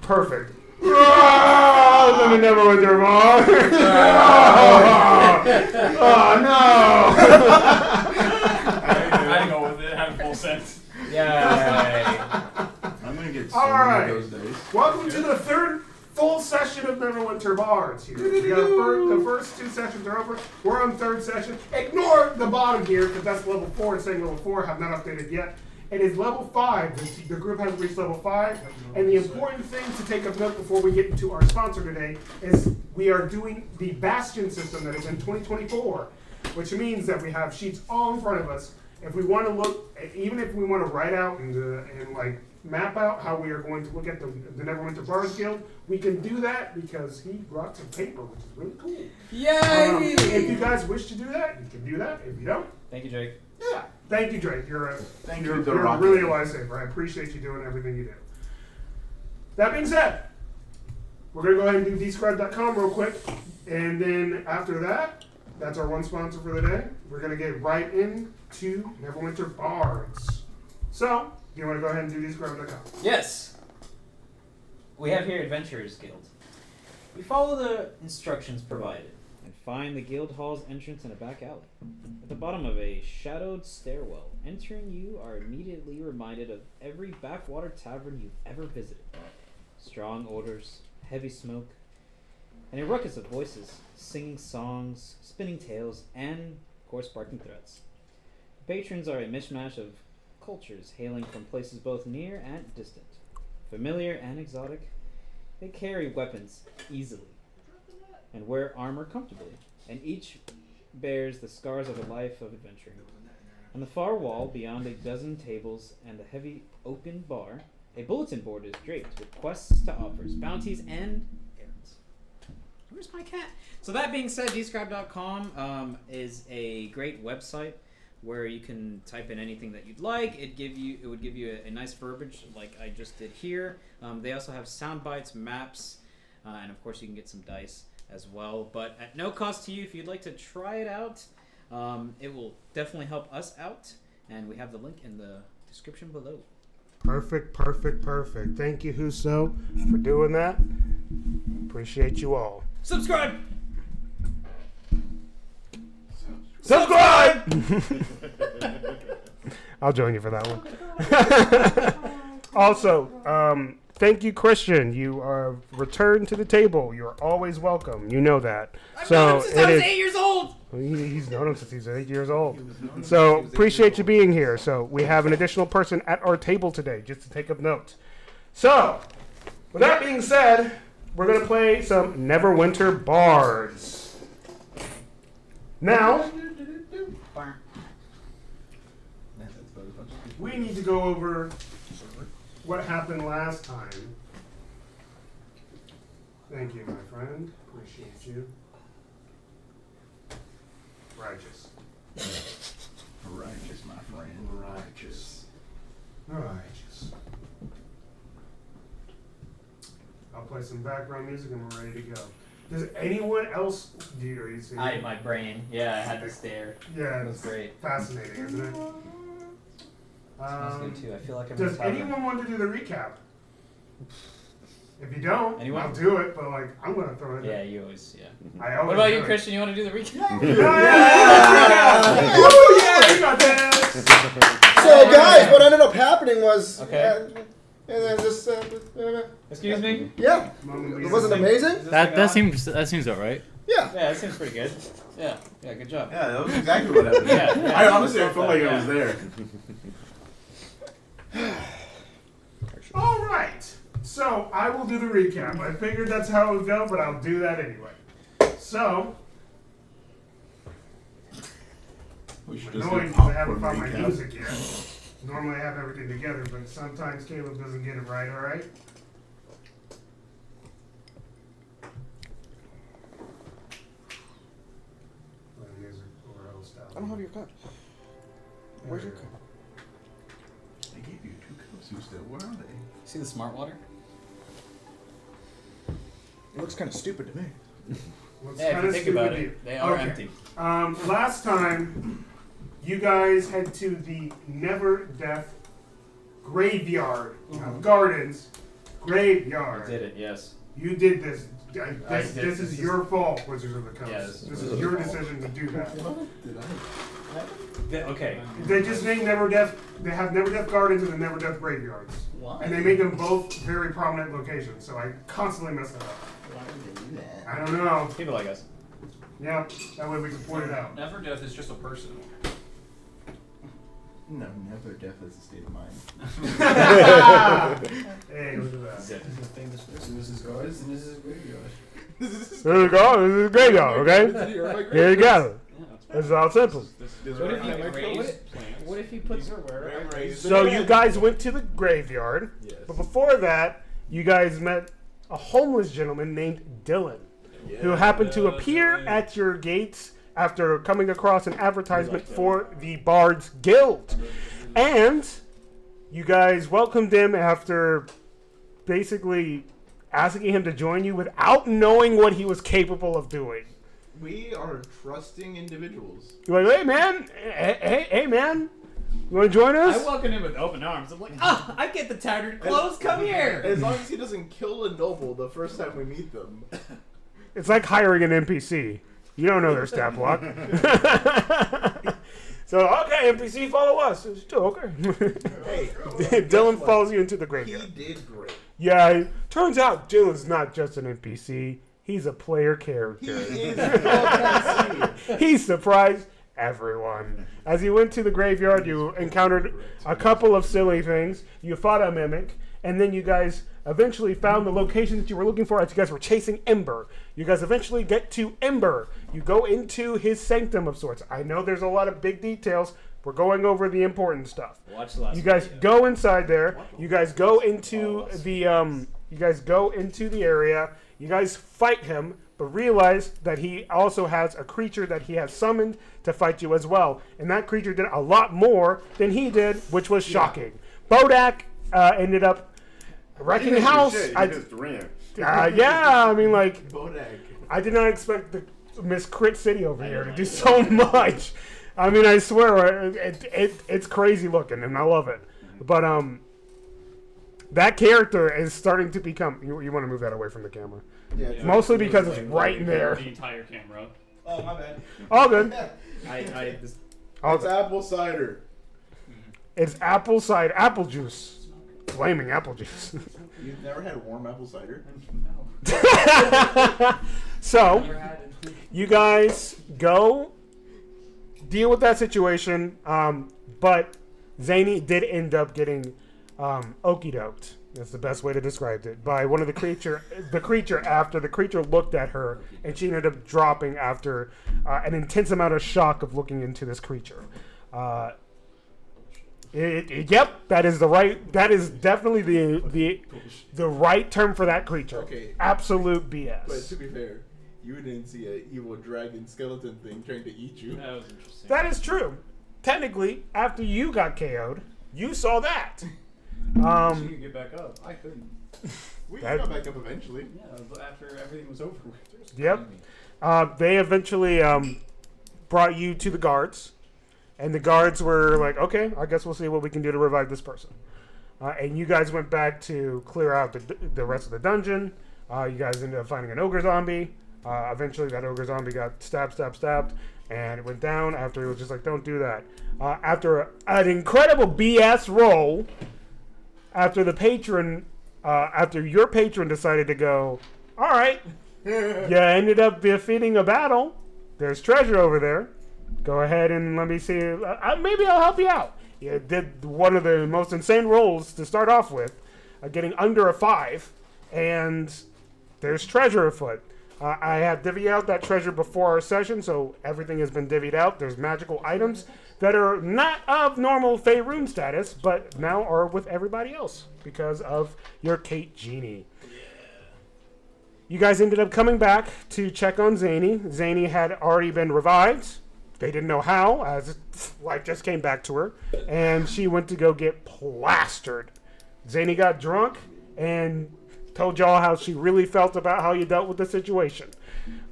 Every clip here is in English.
Perfect. Let me Neverwinter Bards. Oh no! I go with it. Have full sense. Yeah. I'm gonna get so Alright. many of those days. Welcome to the third full session of Neverwinter Bards here. We got the first two sessions are over. We're on third session. Ignore the bottom here because that's level 4. It's saying level 4. Have not updated yet. It is level 5. The group has reached level 5. And the important thing to take of note before we get into our sponsor today is we are doing the Bastion system that is in 2024, which means that we have sheets all in front of us. If we want to look, even if we want to write out and like map out how we are going to look at the Neverwinter Bards Guild, we can do that because he brought some paper, which is really cool. Yay! If you guys wish to do that, you can do that. If you don't, Thank you, Jake. yeah. Thank you, Drake. You're The really a lifesaver. I appreciate you doing everything you do. That being said, we're going to go ahead and do Dscryb.com real quick. And then after that, that's our one sponsor for the day. We're going to get right into Neverwinter Bards. So, do you want to go ahead and do Dscryb.com? Yes. We have here Adventurers Guild. We follow the instructions provided and find the guild hall's entrance in a back alley. At the bottom of a shadowed stairwell, entering you are immediately reminded of every backwater tavern you've ever visited. Strong odors, heavy smoke, and a ruckus of voices, singing songs, spinning tales, and, of course, barking threats. The patrons are a mishmash of cultures hailing from places both near and distant. Familiar and exotic, they carry weapons easily and wear armor comfortably, and each bears the scars of a life of adventuring. On the far wall, beyond a dozen tables and a heavy oaken bar, a bulletin board is draped with quests to offers, bounties, and errands. Where's my cat? So that being said, Dscryb.com is a great website where you can type in anything that you'd like. It would give you a nice verbiage like I just did here. They also have sound bites, maps, and of course you can get some dice as well. But at no cost to you, if you'd like to try it out, it will definitely help us out. And we have the link in the description below. Perfect. Thank you, Huso, for doing that. Appreciate you all. Subscribe! I'll join you for that one. Also, thank you, Christian. You are returned to the table. You're always welcome. You know that. I've known him since I was 8 years old! He's known him since he's 8 years old. So appreciate you being here. So we have an additional person at our table today, just to take up notes. So, with that being said, we're going to play some Neverwinter Bards. Now, we need to go over what happened last time. Thank you, my friend. Appreciate you. Righteous. Righteous, my friend. Righteous. I'll play some background music and we're ready to go. Does anyone else do you see? My brain. Yeah, I had to stare. Yeah, It was great. Fascinating, isn't it? Smells good too. I feel like I'm Does anyone want to do the recap? If you don't, Anyone? I'll do it, but like I'm gonna throw it. Yeah, you always, yeah. I always What about do you, it. Christian? You want to do the recap? Yeah! Woo, yeah, you got this! So, guys, what ended up happening was... Okay. and then just... Excuse me? yeah. It wasn't amazing? That seems alright. Yeah. Yeah, that seems pretty good. Yeah, good job. Yeah, that was exactly what happened. Yeah. I honestly felt like Yeah. I was there. All right. So I will do the recap. I figured that's how it would go, but I'll do that anyway. So, We should I'm just annoyed do because I haven't popcorn found my recap. music yet. Normally I have everything together, but sometimes Caleb doesn't get it right, all right? Play music or else style. I don't have your cup. Where's your cup? I gave you 2 cups, who still? Where are they? See the smart water? It looks kind of stupid to me. What's Yeah, if kinda you think stupid about to it, you? they are Okay. empty. Last time, you guys head to the Never Death Graveyard of Gardens. graveyard. You did it, yes. You did this. I did. This is your fault, Wizards of the Coast. Yes. This is your decision to do that. Okay. They just named Never Death. They have Never Death Gardens and the Never Death Graveyards. Why? And they made them both very prominent locations, so I constantly mess it up. Why would they do that? I don't know. People like us. Yeah, that way we can point it out. Never death is just a person. No, never death is a state of mind. Hey, look at that. Zip. This is a famous person. This is guards and this is graveyard. There you go. This is a graveyard, okay? Here you go. It's all simple. What if you put So you guys went to the graveyard, but before that, you guys met a homeless gentleman named Dylan, who happened to appear at your gates after coming across an advertisement for the Bards Guild. And you guys welcomed him after basically asking him to join you without knowing what he was capable of doing. We are trusting individuals. You're like, hey man, hey man, you want to join us? I welcomed him with open arms. I'm like, ah, I get the tattered clothes. Come here. As long as he doesn't kill a noble the first time we meet them. It's like hiring an NPC. You don't know their stat block. So, okay, NPC, follow us. It's still okay. Hey, Dylan follows you into the he graveyard. did great. Yeah, turns out Dylan's not just an NPC. He's a player He character. is NPC. He surprised everyone. As you went to the graveyard, you encountered a couple of silly things. You fought a mimic, and then you guys eventually found the location that you were looking for as you guys were chasing Ember. You guys eventually get to Ember. You go into his sanctum of sorts. I know there's a lot of big details. We're going over the important stuff. Watch the last You guys video. go inside there. You guys go into the You guys go into the area. You guys fight him, but realize that he also has a creature that he has summoned to fight you as well. And that creature did a lot more than he did, which was shocking. Bodak ended up wrecking house. just ran. Yeah, I mean, like, Bodak. I did not expect the Miss Crit City over here to do so much. I mean, I swear, it's crazy looking, and I love it. But that character is starting to become. You want to move that away from the camera, Yeah, mostly because it's right in there. The entire camera. Oh, my bad. All good. All It's good. apple cider. It's apple cider, apple juice, flaming apple juice. You've never had warm apple cider? So, you guys go deal with that situation, but Zany did end up getting okey doked. That's the best way to describe it. By one of the creature after the creature looked at her, and she ended up dropping after an intense amount of shock of looking into this creature. Yep, that is the right. That is definitely the right term for that creature. Okay. Absolute But BS. to be fair, you didn't see an evil dragon skeleton thing trying to eat you. That was interesting. That is true. Technically, after you got KO'd, you saw that. She could get back up. I couldn't. We That- got back up eventually. Yeah, after everything was over with. Yep. They eventually brought you to the guards, and the guards were like, "Okay, I guess we'll see what we can do to revive this person." And you guys went back to clear out the rest of the dungeon. You guys ended up finding an ogre zombie. Eventually, that ogre zombie got stabbed, and it went down after he was just like, "Don't do that." After an incredible BS roll, after your patron decided to go, "All right, you ended up defeating a battle. There's treasure over there. Go ahead and let me see. Maybe I'll help you out." You did one of the most insane rolls to start off with, getting under a 5, and there's treasure afoot. I have divvied out that treasure before our session, so everything has been divvied out. There's magical items that are not of normal Faerun status, but now are with everybody else because of your Kate Genie. You guys ended up coming back to check on Zany. Zany had already been revived. They didn't know how, as life just came back to her, and she went to go get plastered. Zany got drunk and told y'all how she really felt about how you dealt with the situation.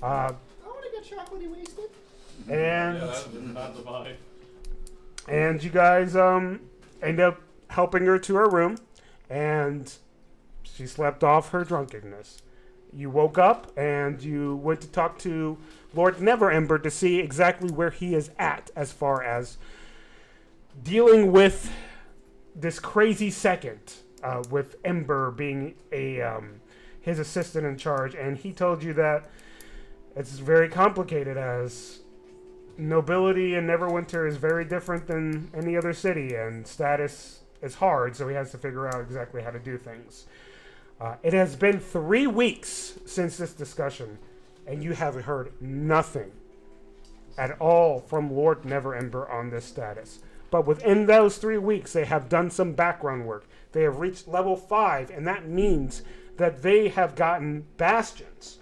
I want to get chocolatey wasted. And Yeah, that was not the vibe. and you guys end up helping her to her room, and She slept off her drunkenness. You woke up and you went to talk to Lord Neverember to see exactly where he is at as far as dealing with this crazy second, with Ember being his assistant in charge. And he told you that it's very complicated, as nobility in Neverwinter is very different than any other city, and status is hard, so he has to figure out exactly how to do things. It has been 3 weeks since this discussion, and you have heard nothing at all from Lord Neverember on this status. But within those 3 weeks, they have done some background work. They have reached level 5, and that means that they have gotten bastions.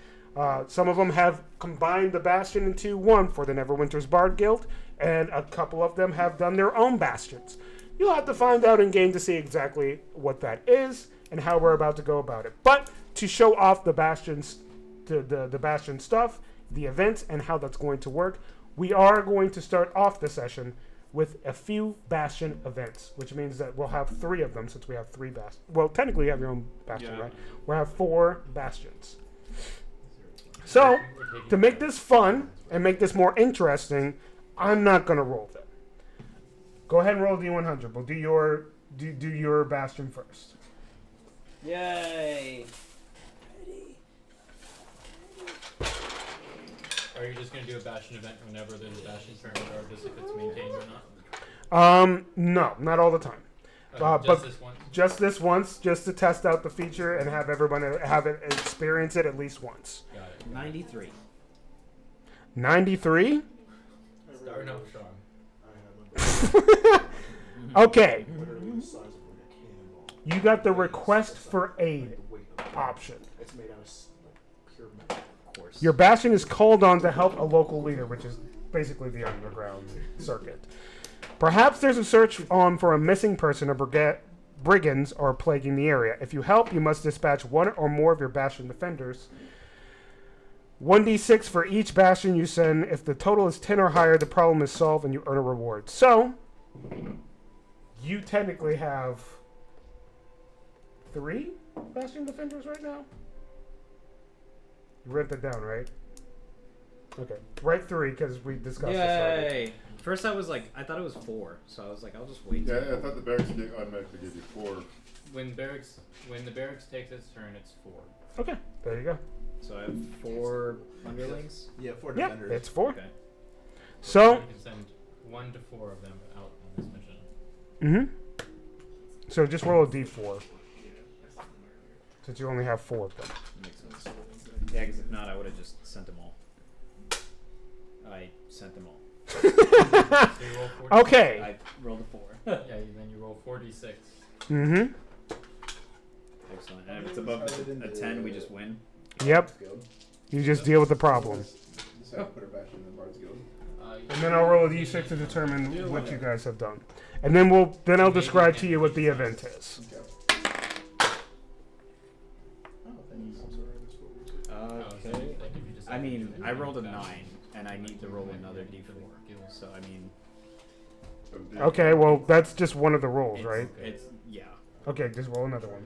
Some of them have combined the bastion into one for the Neverwinter's Bard Guild, and a couple of them have done their own bastions. You'll have to find out in game to see exactly what that is and how we're about to go about it. But to show off the bastions, the bastion stuff, the events, and how that's going to work, we are going to start off the session with a few bastion events, which means that we'll have 3 of them since we have 3 bastions. Well, technically you have your own bastion, right? We'll have 4 bastions. So, to make this fun and make this more interesting, I'm not going to roll them. Go ahead and roll D100. We'll do your bastion first. Yay! Are you just going to do a bastion event whenever there's a bastion turn, regardless if it's maintained or not? No, not all the time. Just but this once? just this once, just to test out the feature and have everyone have it experience it at least once. Got it. 93. 93? Starting off strong. Okay. You got the request for aid option. It's made out of pure metal. Of course. Your bastion is called on to help a local leader, which is basically the underground circuit. Perhaps there's a search on for a missing person or brigands are plaguing the area. If you help, you must dispatch 1 or more of your bastion defenders. 1d6 for each bastion you send. If the total is 10 or higher, the problem is solved and you earn a reward. So, you technically have 3 bastion defenders right now? You wrote that down, right? Okay. Write 3 because we discussed this already. Yay! First I was like, I thought it was 4, so I was like, I'll just wait. Yeah, I thought the barracks automatically gave you 4. When the barracks takes its turn, it's 4. Okay, there you go. So I have 4 underlings? Yeah, 4 Yeah, defenders. it's 4. Okay. So, you can send 1 to 4 of them out on this mission. So just roll a d4. Since you only have 4 of them. Makes sense. Yeah, because if not, I would have just sent them all. I sent them all. So you roll 46. Okay. I rolled a 4. Yeah, then you roll 46. Mm-hmm. Excellent. And if it's above a 10, we just win. Yep. You just deal with the problem. This is how to put our bastion in the Bards Guild. And then I'll roll a d6 to determine what you guys have done. And then I'll describe to you what the event is. Okay. I mean, I rolled a 9, and I need to roll another d4. So, I mean... Okay, well, that's just one of the rolls, right? It's yeah. Okay, just roll another one.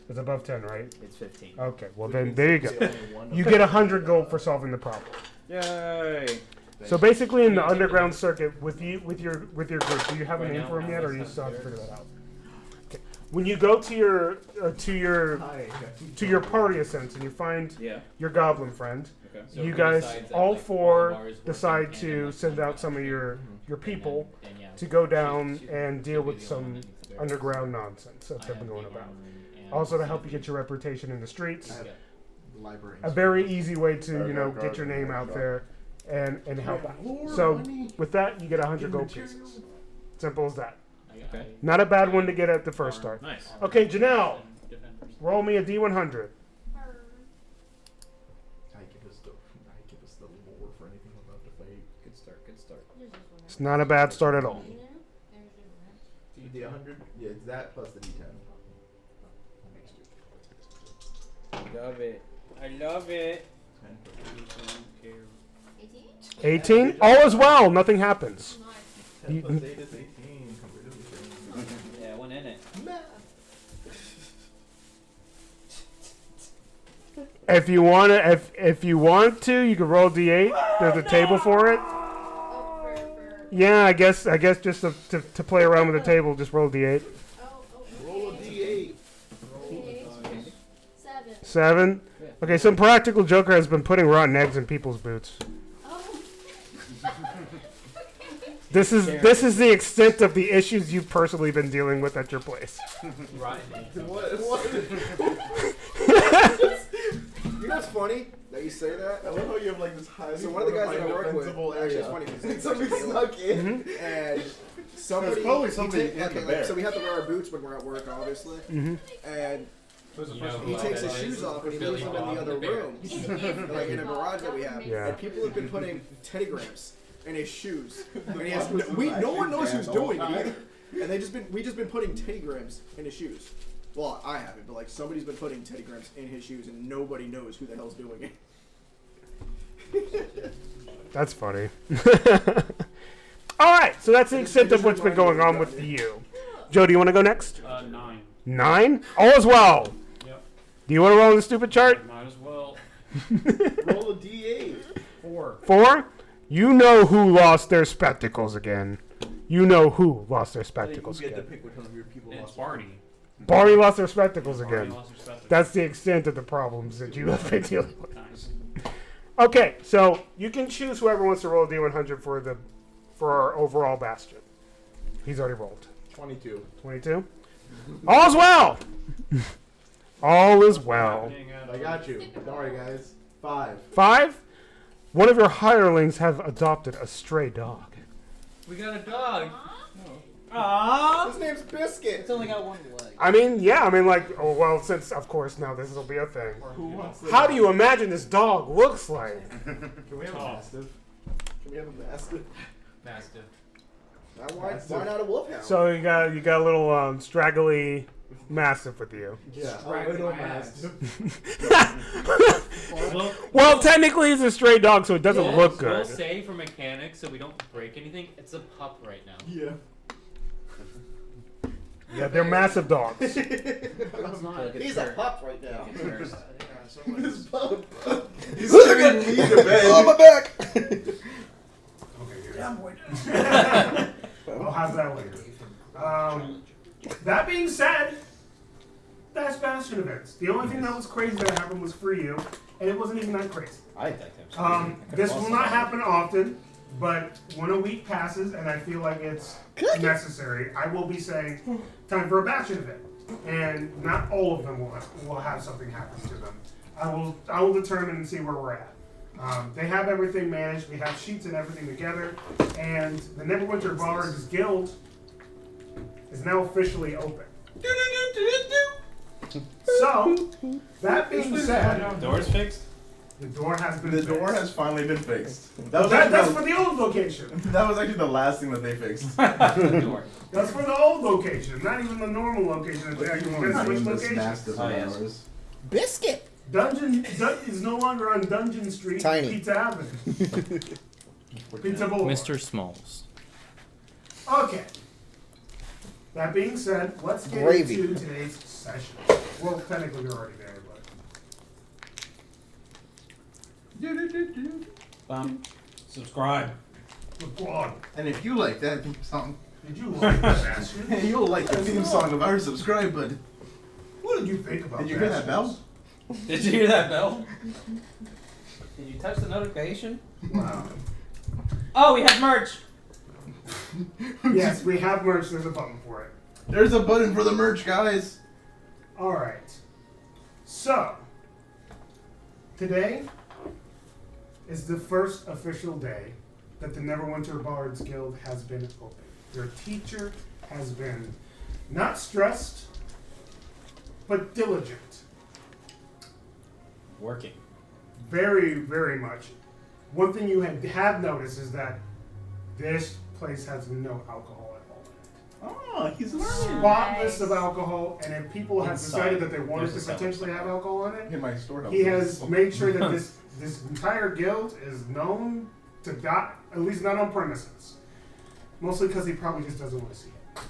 It's above 10, right? It's 15. Okay, well then, there you go. You get 100 gold for solving the problem. Yay! So basically, in the underground circuit, with your group, do you have a name for them yet, or you still have to figure that out? Okay. When you go to your party ascent and you find your goblin friend, Okay. So you who guys decides that, all like, 4 bars work decide in to tandem, like, send one out some of bastion, your people then yeah, to go down she and deal would with be the one some that needs the barracks. underground nonsense that's I been have going the about. armory and Also to help you something. get your reputation in the streets. Yeah. The library. A very easy way to get your name out there and help out. So with that, you get 100 gold pieces. Simple as that. Okay. Not a bad one to get at the first start. Nice. Okay, Janelle, roll me a d100. I give us the lore for anything about the fight. Good start. Good start. It's not a bad start at all. The 100? Yeah, it's that plus the D10. Love it. I love it. 18? All is well. Nothing happens. 10 You- plus 8 is 18. Yeah, one in it. If you want to, if you want to, you can roll d8. There's a table for it. Oh, for Yeah, I guess just to play around with the table, just roll d8. Roll a d8. Seven. 7. Okay, some practical joker has been putting rotten eggs in people's boots. Oh. This is the extent of the issues you've personally been dealing with at your place. Right. What? You know what's funny that you say that? I love how you have like this high. So one of the guys that I work with, actually it's funny because Somebody snuck in. and somebody, There's probably he somebody take- in okay, the like, bear. so we have to wear our boots when we're at work, obviously, and he takes his shoes off and he leaves them in the other room, like in a garage that we have. Yeah. And people have been putting teddygrams in his shoes, and he has no one knows who's doing it either. And we just been putting teddygrams in his shoes. Well, I haven't, but like somebody's been putting teddygrams in his shoes, and nobody knows who the hell's doing it. That's funny. All right, so that's the extent of what's been going on with you. Joe, do you want to go next? 9. 9? All is well. Yep. Do you want to roll the stupid chart? Might as well. Roll a d8. 4. 4? You know who lost their spectacles again. You know who lost their spectacles You get to again. pick which one of your people It's lost. Barney. Barney lost their spectacles Barney again. lost her spectacles. That's the extent of the problems that you have been dealing with. Nice. Okay, so you can choose whoever wants to roll a D100 for our overall bastion. He's already rolled. 22. 22. All is well. All is well. I got you. Don't worry, guys. 5. 5. One of your hirelings have adopted a stray dog. We got a dog. Aww. His name's Biscuit. It's only got one leg. I mean, oh well, since of course now this will be a thing. Who wants this? How do you imagine this dog looks like? Can we have a mastiff? Can we have a mastiff? Mastiff. Why not a wolfhound? So you got a little straggly mastiff with you. Yeah, Drag a little my ass. mastiff. Well, technically he's a stray dog, so it doesn't look We'll good. say for mechanics, so we don't break anything, it's a pup right now. Yeah. Yeah, they're massive dogs. He's a pup right now. This pup. He's gonna leave the bed. Oh, my back! Okay, I'll have that later. That being said, that's Bastion events. The only thing that was crazy that happened was for you, and it wasn't even that crazy. I think that This will not happen often, but when a week passes and I feel like it's necessary, I will be saying, time for a Bastion event. And not all of them will have something happen to them. I will determine and see where we're at. They have everything managed. We have sheets and everything together. And the Neverwinter Bards Guild is now officially open. So, that being said, door's fixed. the door has been The fixed. door has finally been fixed. That was, That's actually for the old location. that was actually the last thing that they fixed. Door. That's for the old location, not even the normal location. They actually can switch locations. mastiff Oh, yes. of ours. Biscuit! Dungeon is no longer on Dungeon Street. Tiny. Pizza Avenue. Pizza Boulevard. Mr. Smalls. Okay. That being said, let's get Gravy. into today's session. Well, technically you're already there, but Subscribe. go on. And if you like that theme song, Did you like that Bastion? hey, you'll like the theme song of our subscribe button. What did you think about Did you hear that Bastions? bell? Did you hear that bell? Did you touch the notification? Wow. Oh, we have merch. Yes, we have merch. There's a button for it. There's a button for the merch, guys. All right. So, today is the first official day that the Neverwinter Bards Guild has been open. Your teacher has been not stressed, but diligent. Working. Very, very much. One thing you have noticed is that this place has no alcohol at all. Oh, he's learning. Spotless of alcohol, and if people have Inside, decided that they wanted there's to a potentially have alcohol in it, In my storehouse. he has made sure that this entire guild is known to not, at least not on premises. Mostly because he probably just doesn't want to see it.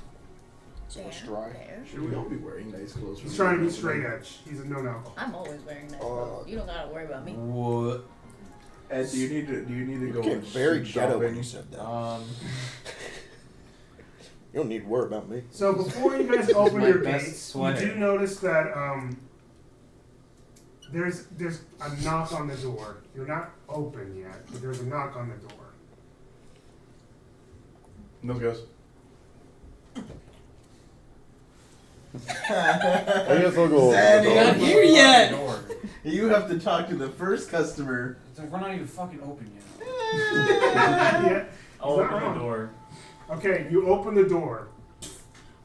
Stry. Should we all be wearing nice clothes? He's trying to be straight edge. He's a no-alcohol. I'm always wearing nice clothes. You don't gotta worry about me. What? Ed, do you need to You go became very shoot ghetto when shopping? you said that. You don't need to worry about me. So before you guys open My your best gates, sweater. you do notice that there's a knock on the door. You're not open yet, but there's a knock on the door. No guess. I guess I'll go Zaddy. We're not here yet! You have to talk to the first customer. It's like we're not even fucking open yet. Yeah. I'll He's not open wrong. the door. Okay, you open the door.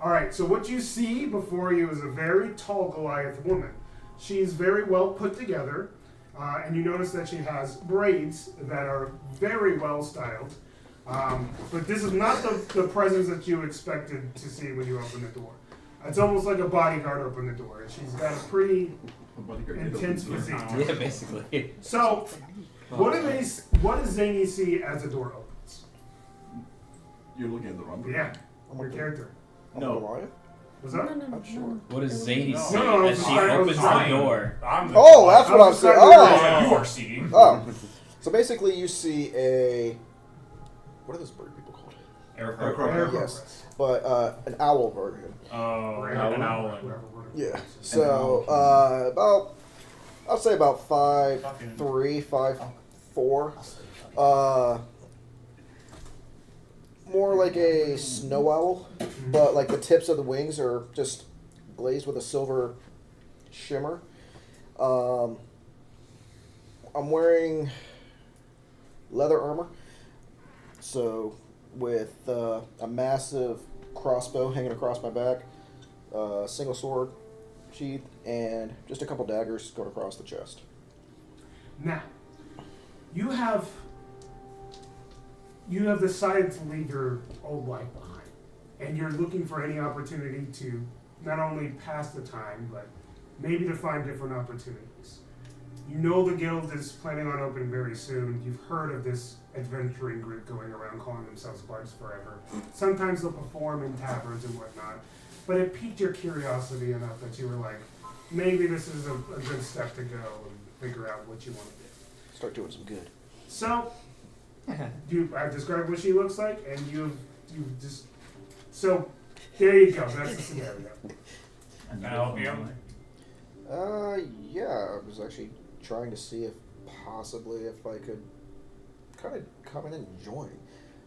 Alright, so what you see before you is a very tall Goliath woman. She's very well put together, and you notice that she has braids that are very well styled. But this is not the presence that you expected to see when you open the door. It's almost like a bodyguard opened the door. She's got a pretty intense physique. Yeah, basically. So, what does Zany see as the door opens? You're looking at the wrong. Yeah, your character. No. Goliath? Was that? I'm sure. What does Zany see No, as she sorry, I was opens the trying. door? I'm the Oh, that's what I'm was saying. trying to Oh! you are seeing. Oh. So basically, you see a. What are those bird people called? Aircraft. Yes. But an owl version. Oh, Or an owl. whatever word. Yeah. So about, I'll say about 5'3", 5'4". More like a snow owl, but like the tips of the wings are just glazed with a silver shimmer. I'm wearing leather armor, so with a massive crossbow hanging across my back, single sword sheath, and just a couple daggers going across the chest. Now, you have decided to leave your old life behind, and you're looking for any opportunity to not only pass the time, but maybe to find different opportunities. You know the guild is planning on opening very soon. You've heard of this adventuring group going around calling themselves Bards Forever. Sometimes they'll perform in taverns and whatnot, but it piqued your curiosity enough that you were like, maybe this is a good step to go and figure out what you want to do. Start doing some good. So, I've described what she looks like, and you've just... So, there you go. That's the scenario. Can I help you? Yeah, I was actually trying to see if possibly if I could kind of come in and join.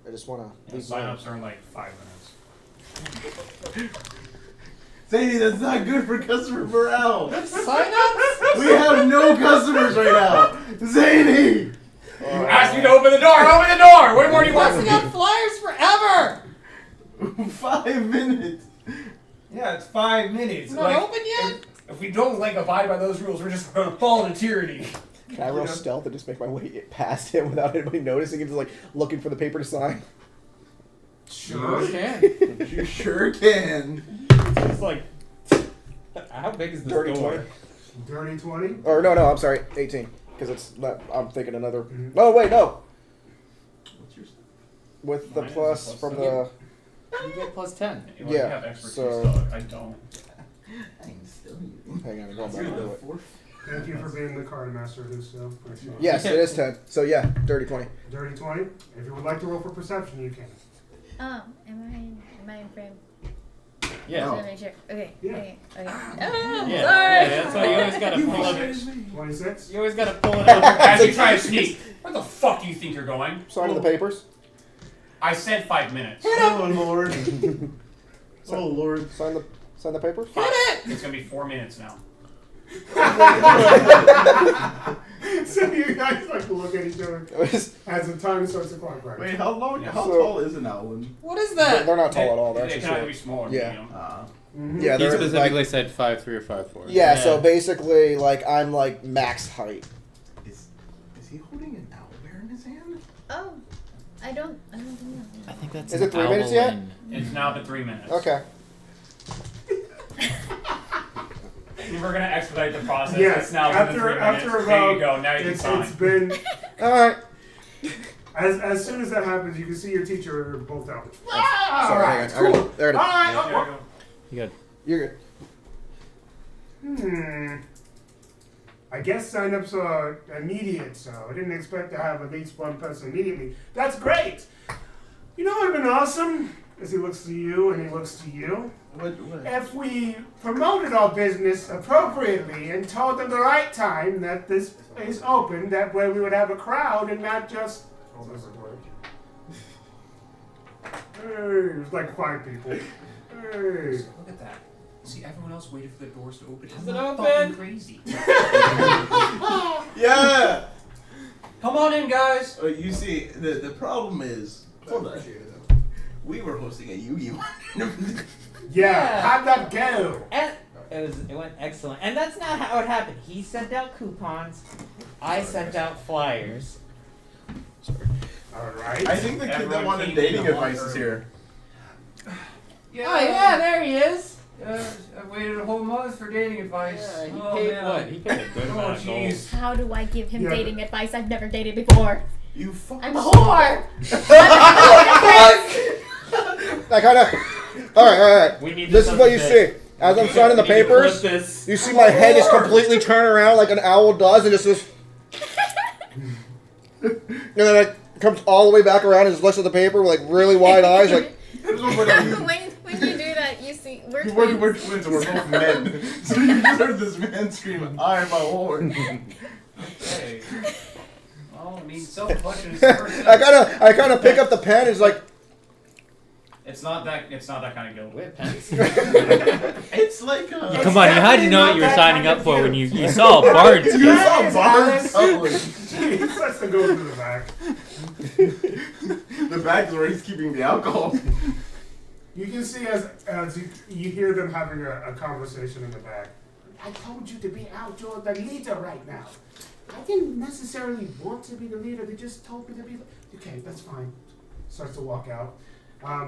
I just want to... Sign-ups are in like 5 minutes. Sadie, that's not good for customer morale. Sign-ups? We have no customers right now. Sadie! You asked me to open the door! Open the door! What more do you want from me? up flyers forever! 5 minutes. Yeah, it's 5 minutes. It's not open yet? If we don't abide by those rules, we're just gonna fall into tyranny. Can I roll stealth and just make my way past him without anybody noticing and just like looking for the paper to sign? Sure can. You sure can. It's like, how big is this Dirty door? 20. Dirty 20? Or no, I'm sorry, 18. Because it's not, I'm thinking another... No, wait, no! What's your stuff? With the Mine is a plus plus from seven. the... You get plus 10. Well, Yeah, you have expertise, so- though. I don't. I'm still Hang on, I'm going back You're to the it. fourth. Thank you for being the card master, Lucio. Appreciate it. Yes, it is 10. So yeah, dirty 20. Dirty 20. If you would like to roll for perception, you can. Am I in frame? Yeah. Just wanna make sure. Okay. Yeah. Okay. Okay. Yeah, Sorry. yeah, that's why you always gotta pull it. 26. You always gotta pull it up. As you try to sneak, where the fuck do you think you're going? Signing the papers. I said 5 minutes. Oh, Lord. Oh, Lord. Sign the papers. It's gonna be 4 minutes now. So you guys like look at each other as the time starts to clock right. Wait, how long? Yeah. How So- tall is an owlin? What is They're that? not tall at all. They're They actually can either be short. small or Yeah. medium. Yeah, He they're specifically like, said 5'3" or 5'4". yeah, so Yeah. basically, like, I'm like max height. Is he holding an owlbear in his hand? Oh, I don't think I think that's Is an it 3 minutes yet? owlin. It's now been 3 minutes. Okay. We're gonna expedite the process. Yes. It's now been 3 minutes. After There about, you go. Now you can sign. it's been Alright. as soon as that happens, you can see your teacher both out. Sorry, hang on. I gotta- All right. There you go. You got. You're good. I guess sign-ups are immediate, so I didn't expect to have at least one person immediately. That's great! You know what would have been awesome? As he looks to you and he looks to you. What? If we promoted our business appropriately and told them the right time that this is open, that way we would have a crowd and not just... Hey, there's like 5 people. Hey. Look at that. See, everyone else waited for the doors to open. Is I'm it not open? fucking crazy. Yeah. Come on in, guys. You see, the problem is, hold on. We were hosting a Yu-Gi-Oh. Yeah, how'd that go? And it went excellent. And that's not how it happened. He sent out coupons. I sent out flyers. Alright. I think the kid that Everyone wanted came dating in a advice one is room. here. Oh yeah, there he is. I waited a whole month for dating advice. Yeah, he Oh, paid man. what? He paid a good Oh, amount of gold. jeez. How do I give him Yeah. dating advice? I've never dated before. You fucking I'm a whore. I kind of. All right. We need This is what you bit. see. As I'm signing the We need to clip papers, this. you see my head is completely turned around like an owl does, and just this. And then it comes all the way back around and just looks at the paper with like really wide eyes, like. when you do that, you see we're We're twins. twins and we're both men. So you just heard this man scream, I'm a whore. Okay. Well, I mean, self-reflection is the first step. I kind of pick up the pen. It's like. It's not that kind of guilt. Wait, pens. It's like a... Come on, you had to know what you were signing up for when you saw Bards. You saw Yes, Bards Alice. He starts to go to the back. The bag is where he's keeping the alcohol. You can see as you hear them having a conversation in the back. I told you to be out. You're the leader right now. I didn't necessarily want to be the leader. They just told me to be. Okay, that's fine. Starts to walk out.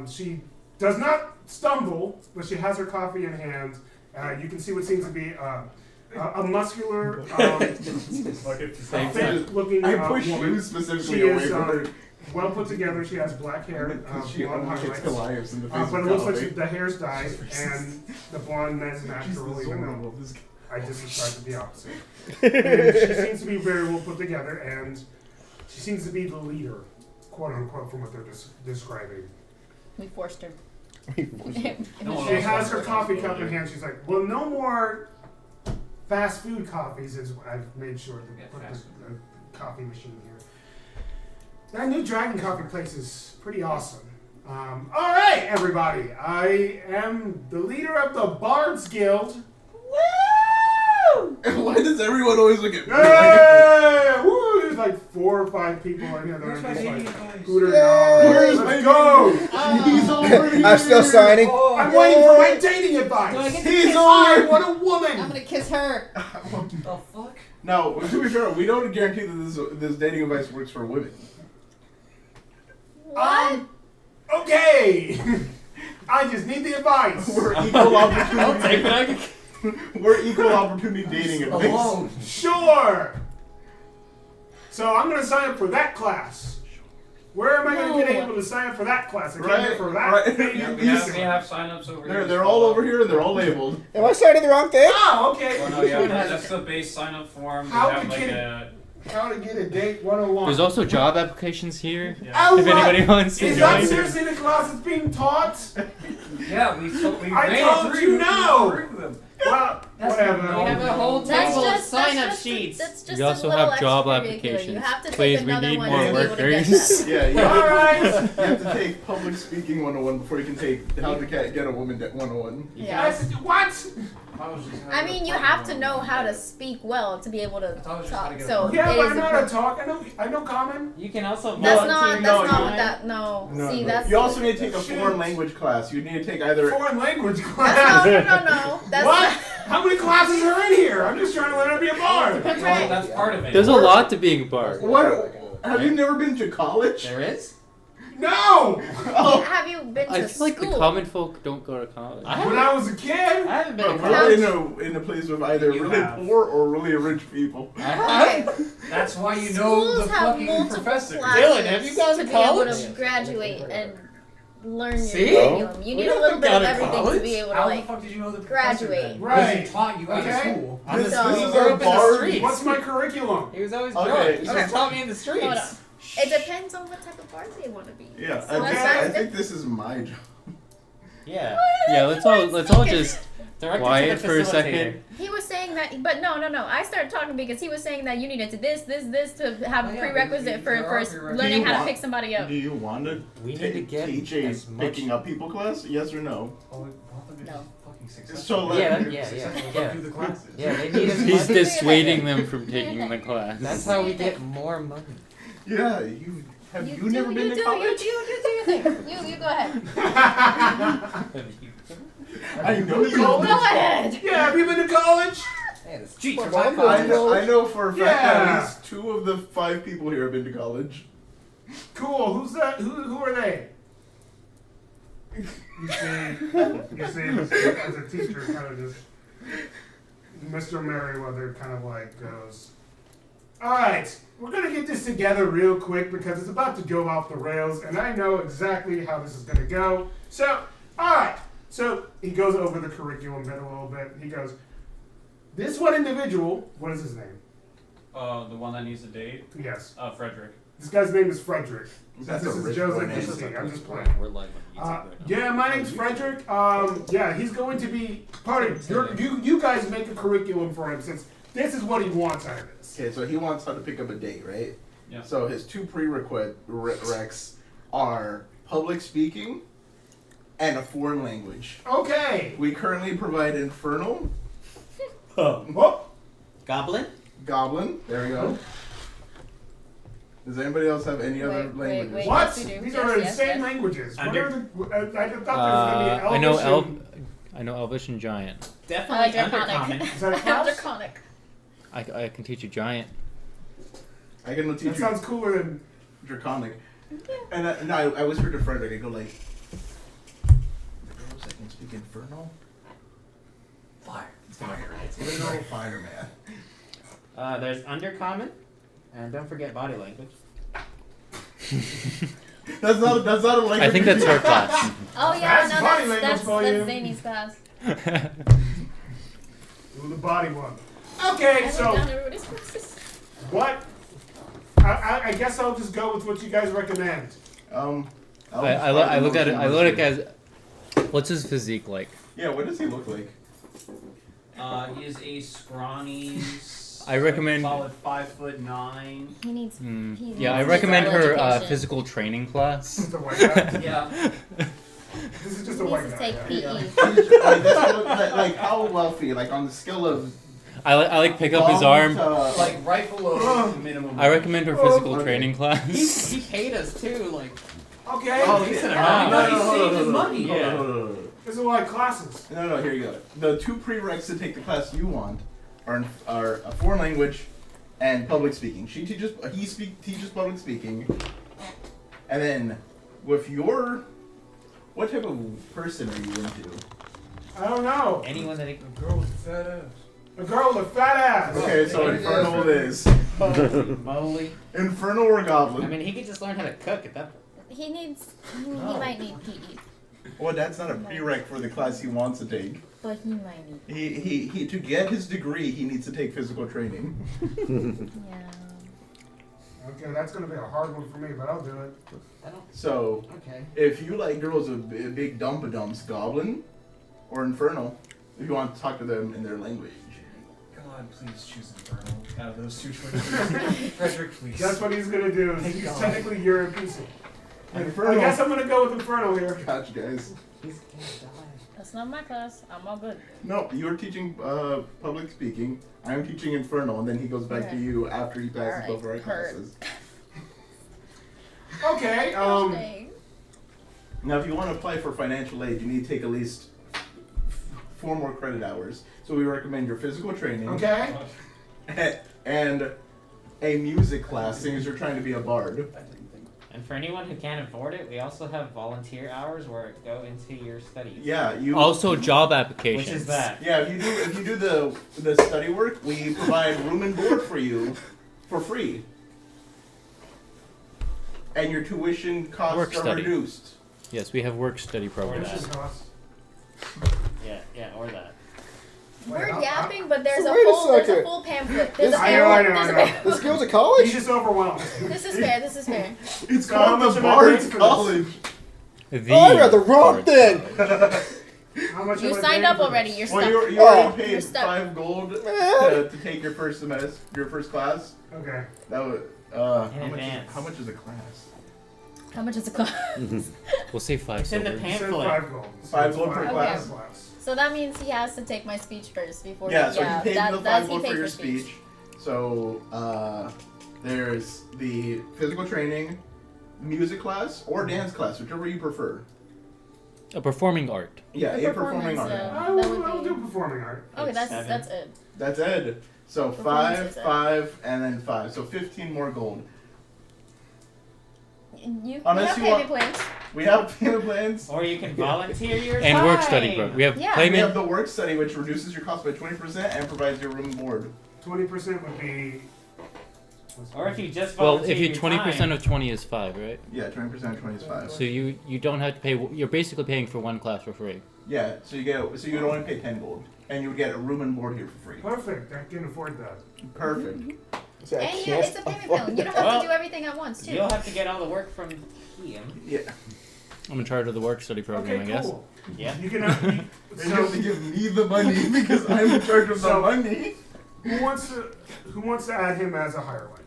She does not stumble, but she has her coffee in hand. You can see what seems to be a muscular, fit-looking I push woman. you specifically She away is from her. well put together. She has black hair, She blonde only highlights. gets Goliaths in the face But of it looks like Calvin. the hair's dyed, and the blonde is She's natural, the even Zorro though of this. I just described the opposite. And she seems to be very well put together, and she seems to be the leader, quote unquote, from what they're describing. We forced her. No, She has her coffee cup in hand. She's like, well, no more fast food coffees. I've made sure to Yeah, put fast the coffee machine here. That new Dragon Coffee place is pretty awesome. All right, everybody. I am the leader of the Bards Guild. Why does everyone always look at me? Hey! Woo! There's like 4 or 5 people in here that Where's are my just dating like, advice? Hooter, Where's no. my Let's go! He's over here. I'm still signing. I'm waiting for my dating advice. Do I get to He's kiss I her? want a woman. I'm gonna kiss her. The fuck? Now, to be fair, we don't guarantee that this dating advice works for women. What? Okay. I just need the advice. We're equal opportunity. I'll take what I can. We're equal opportunity dating advice. Alone. Sure. So I'm gonna sign up for that class. Where am I gonna get able to sign up for that class? I came here for that. Right. Yeah, we have sign-ups over here. They're all over here and they're all labeled. Am I signing the wrong thing? Oh, okay. Oh, no, yeah, that's the base sign-up form. We How have we like can- a... How to get a date 101. There's also job applications here. Oh, If anybody wants to is that join. seriously the class that's being taught? Yeah, we I made told it through. you no. We through them. Well, That's whatever. no- We have a whole That's table of just sign-up that's sheets. That's just We also a little have job extracurricular. applications. You have to take Please, we another need one more to be able to get workers. that. Yeah, you All right. have to take public speaking 101 before you can take how to get a woman 101. Yeah. What? I mean, you have to know how to speak well to be able to thought it was just how to talk. get So a- Yeah, it but is I know how to talk. I know common. You can also That's volunteer. not. That's No, not you- what that. No. No, See, no. that's. You also need to take a Shoot. foreign language class. You need to take either. Foreign language That's class. no. That's What? How many classes are in here? I'm just trying to learn how to be a bard. That's Well, right. that's part of it. There's a lot to being a bard. What? Have you never been to college? There is? No. Have you been to I feel like school? the common folk don't go to college. When I was a kid. I haven't been to But college. we're in a place with either You really have. poor or really rich people. Okay. That's why you know Schools the have fucking multiple professor. classes Dylan, have you gone to be able college? to graduate and learn your See? curriculum. You We need a don't little bit go of to everything to college. be able to How the like. fuck did you know the graduate. professor then? Right. Because he taught you at Okay. school. I'm just, So- he This is grew our up in the bard. streets. What's my curriculum? He was always Okay, drunk. He so- just taught me in the streets. Hold on. It depends on what type of bard they want to be. Yeah, So I think this is my job. Yeah. Yeah, let's all just Director to quiet the for a facilitator. second. He was saying that, but no. I started talking because he was saying that you needed to this to have Oh, a yeah, prerequisite there are for prerequisites. learning Do you how to want- pick somebody up. Do you want to We need to get teach a as much. picking up people class? Yes or no? Oh, we want them to No. be fucking successful. So, like- Yeah, They're yeah, successful, yeah. go do the classes. Yeah, they need as He's much. dissuading them from taking the class. That's how we get more money. Yeah, have you never been to college? You do your thing. You go ahead. I know you. Go ahead. Yeah, have you been to college? Yeah, the streets are Well, my I'm college. I know for a fact that Yeah. at least 2 of the 5 people here have been to college. Cool. Who's that? Who are they? You see, as a teacher, kind of just Mr. Merriweather kind of like goes, all right, we're gonna get this together real quick because it's about to go off the rails, and I know exactly how this is gonna go. So, all right. So he goes over the curriculum bit a little bit. He goes, this one individual. What is his name? The one that needs a date? Yes. Frederick. This guy's name is Frederick. That's this a is rich Joseph boy name. DC. I'm just playing. We're live on YouTube right now. Yeah, my name's Frederick. Yeah, he's going to be part of you guys make a curriculum for him since this is what he wants out of this. Okay, so he wants how to pick up a date, right? Yeah. So his 2 prereqs are public speaking and a foreign language. Okay. We currently provide Infernal, Whoop. Goblin? Goblin, there we go. Does anybody else have any other Wait, languages? wait. What? Yes, we do. These Yes, are yes, insane yes. languages. What Under- are the, I thought there was going to be I know Elvish. I know Elvish and Giant. Definitely Draconic. undercommon. Is that a class? Draconic. I can teach you Giant. I can teach That you sounds cooler than. Draconic. And I whispered to Frederick, I go like, the girls that can speak Infernal? Fire. It's literal fire, man. There's undercommon, and don't forget body language. That's not a language. I think that's her class. Oh yeah, That's body language that's for you. Zany's class. Ooh, the body one. Okay, I so went down everybody's classes. what? I guess I'll just go with what you guys recommend. I look at it. I look at what's his physique like? Yeah, what does he look like? He is a scrawny. I recommend- solid 5'9". He needs. Hmm. He Yeah, I needs recommend physical her education. physical training class. Just a white guy. Yeah. This is just a He white needs to guy. take yeah. PE. like how wealthy? Like on the scale of I like pick up his bum arm. to- Like right below the minimum. I recommend her physical okay. training class. He paid us too, like. Okay. Oh, decent yeah. amount. No, He hold saved on, his hold on, money. hold on, Yeah. hold on, hold on. There's a lot of classes. No, here you go. The 2 prereqs to take the class you want are a foreign language and public speaking. He teaches public speaking, and then with your, what type of person are you into? I don't know. Anyone that Girl with a fat ass. A girl with a fat ass. Okay, so Infernal it is. moly. Infernal or Goblin? I mean, he could just learn how to cook at that point. He needs. He might need PE, Well, that's not a prereq for the class he wants to take. but he might need. He to get his degree, he needs to take physical training. Yeah. Okay, that's gonna be a hard one for me, but I'll do it. I don't. So, Okay. if you like girls with big dumpa-dumps, Goblin or Infernal, if you want to talk to them in their language. God, please choose Infernal out of those 2 choices. Frederick, please. That's what he's gonna do. He's God. technically European. I Infernal. guess I'm gonna go with Infernal here. Gotcha, guys. He's gonna die. That's not my class. I'm all good. No, you're teaching public speaking. I'm teaching Infernal, and then he goes back to Okay. you after he passes Alright, over our heard. classes. Okay. Dang. Now, if you want to apply for financial aid, you need to take at least 4 more credit hours. So we recommend your physical training Okay. and a music class, seeing as you're trying to be a bard. And for anyone who can't afford it, we also have volunteer hours where it go into your studies. Yeah, you. Also, job applications. Which is that? Yeah, if you do the study work, we provide room and board for you for free, and your tuition costs Work are study. reduced. Yes, we have work study programs. Admission costs. Yeah, or that. We're Wait, yapping, but there's So a wait a full second. pamphlet. There's a I know, I know, pamphlet. I There's a know. pamphlet. The skills of college? He's just overwhelmed. This is fair. This is fair. It's So how called much the am I Bards paying for College. The Oh, I read the wrong Bards thing. How much You am I signed paying up for already. this? You're stuck. Well, you Oh. already You're paid stuck. 5 gold Man. to take your first semester, your first class. Okay. That was In advance. how much is a class? How much is it cost? We'll say 5 It's in the silver. You said pamphlet. 5 gold. So 5 it's gold per five class? So that means he has to take my speech first before. Yeah, so yeah, you paid the 5 that's gold he for paid your speech. So there's the physical training, music class, or dance class, whichever you prefer. A performing art. Yeah, The a performing art. performance, I that will, would I will be- do performing art. Okay, It's that's 7. it. That's it. So Performance 5, is it. 5, and then 5. So 15 more gold. You Unless have you payment want- plans. We have payment plans. Or you can volunteer your And time. work study program. We have Yeah. We have payment. the work study, which reduces your cost by 20% and provides your room and board. 20% would be. Or if you just Well, volunteer if you your 20% time. of 20 is 5, right? Yeah, 20% of 20 is 5. So you don't have to pay. You're basically paying for one class for free. Yeah, so you'd only pay 10 gold, and you would get a room and board here for free. Perfect. I can afford that. Perfect. See, I And yeah, can't it's a payment afford plan. You don't that. have to do everything at once, too. You'll have to get all the work from him. Yeah. I'm in charge of the work study program, Okay, I guess. cool. Yeah. You can have. And you have So, to give me the money because I'm in charge of the So- money. who wants to add him as a hireling?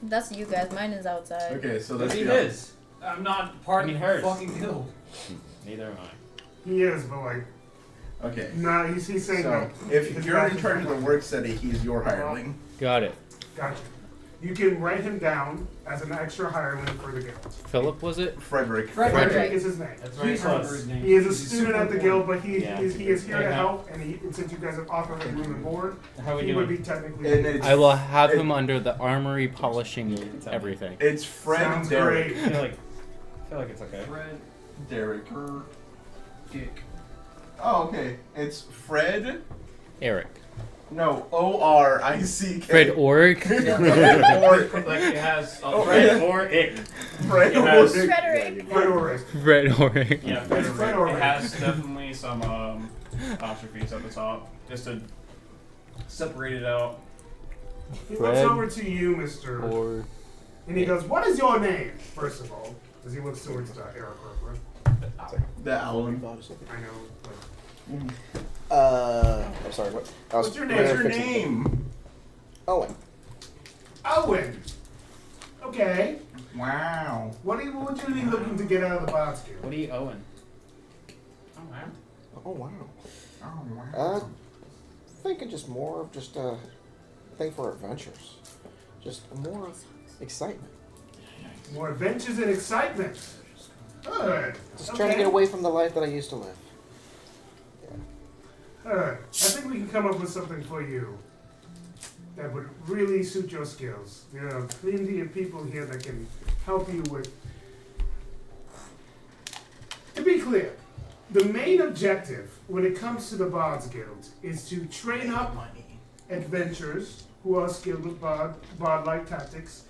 That's you guys. Mine is outside. Okay, so Let's let's see be this. I'm not part I mean, of hers. the fucking guild. Neither am I. He is, but like, Okay. nah, he's saying So no. if His you're in back charge is of the work study, he's your hireling. Got it. Gotcha. You can write him down as an extra hireling for the guild. Philip, was it? Frederick. Frederick is his name. That's very He's close. He is a student at the guild, but he Yeah. is here to Yeah. help. And since you guys have offered him room and board, How we he would doing? be technically. And it's, I will have him under the armory polishing everything. it's Fred Sounds Derrick. great. I feel like it's okay. Fred, Derrick. Dick. Oh, okay. It's Fred. Eric. No, O-R-I-C-K. Fred Oric. Or Like it has. Oh, Fred yeah. or it. Fred It has- Oric. Frederick. Fred Oric. Fred Oric. Yeah, It's Fred. Fred It Orway. has definitely some apostrophes at the top, just to separate it out. He Fred looks over to you, Mr. Or And he goes, "What is your name?" First of all, as he looks towards Eric Roper. The owl. I know. Like, I'm sorry, what? I was What's your name? What's your fixing- name? Owen. Owen. Okay. Wow. What would you be looking to get out of the box here? What are you owing? Oh man. Oh, wow. Oh, wow. Thinking just more of just a thing for adventures. Just more excitement. More adventures and excitement. Good. Just trying to get away from the life that I used to live. I think we can come up with something for you that would really suit your skills. There are plenty of people here that can help you with. To be clear, the main objective when it comes to the Bards Guild is to train up adventurers who are skilled with bard-like tactics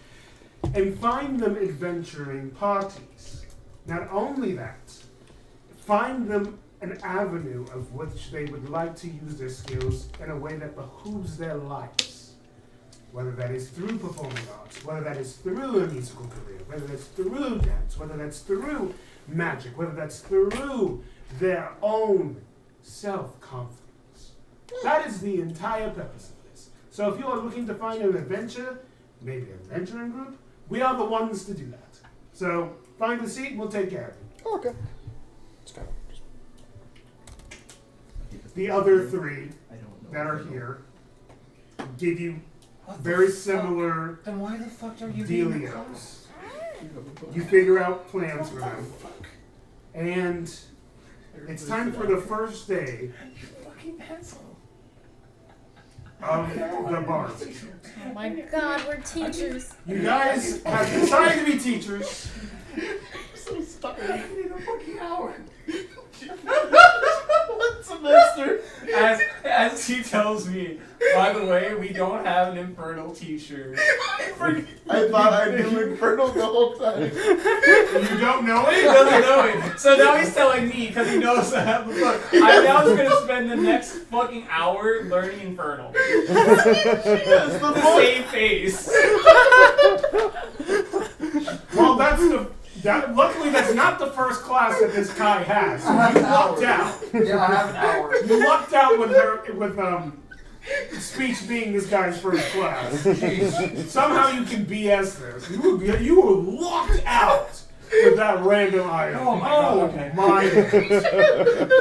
and find them adventuring parties. Not only that, find them an avenue of which they would like to use their skills in a way that behooves their lives. Whether that is through performing arts, whether that is through a musical career, whether that's through dance, whether that's through magic, whether that's through their own self-confidence. That is the entire purpose of this. So if you are looking to find an adventure, maybe an adventuring group, we are the ones to do that. So find a seat and we'll take care of you. Oh, okay. It's kind of The other three that are here give you very similar Then why the fuck are you dealios. You figure out plans for them. And it's time for the first day of the Bards. Oh my god, we're teachers. You guys have decided to be teachers. What semester? As as he tells me, by the way, we don't have an Infernal t-shirt. I thought I knew Infernal the whole time. You don't know He it? doesn't know it. So now he's telling me because he knows I have the book. I'm now just gonna spend the next fucking hour learning Infernal. That's the point. Save face. Well, luckily that's not the first class that this guy has. So you lucked out. Yeah, I have an hour. You lucked out with speech being this guy's first class. Somehow you can BS this. You were locked out with that random item. Oh my god, okay. My.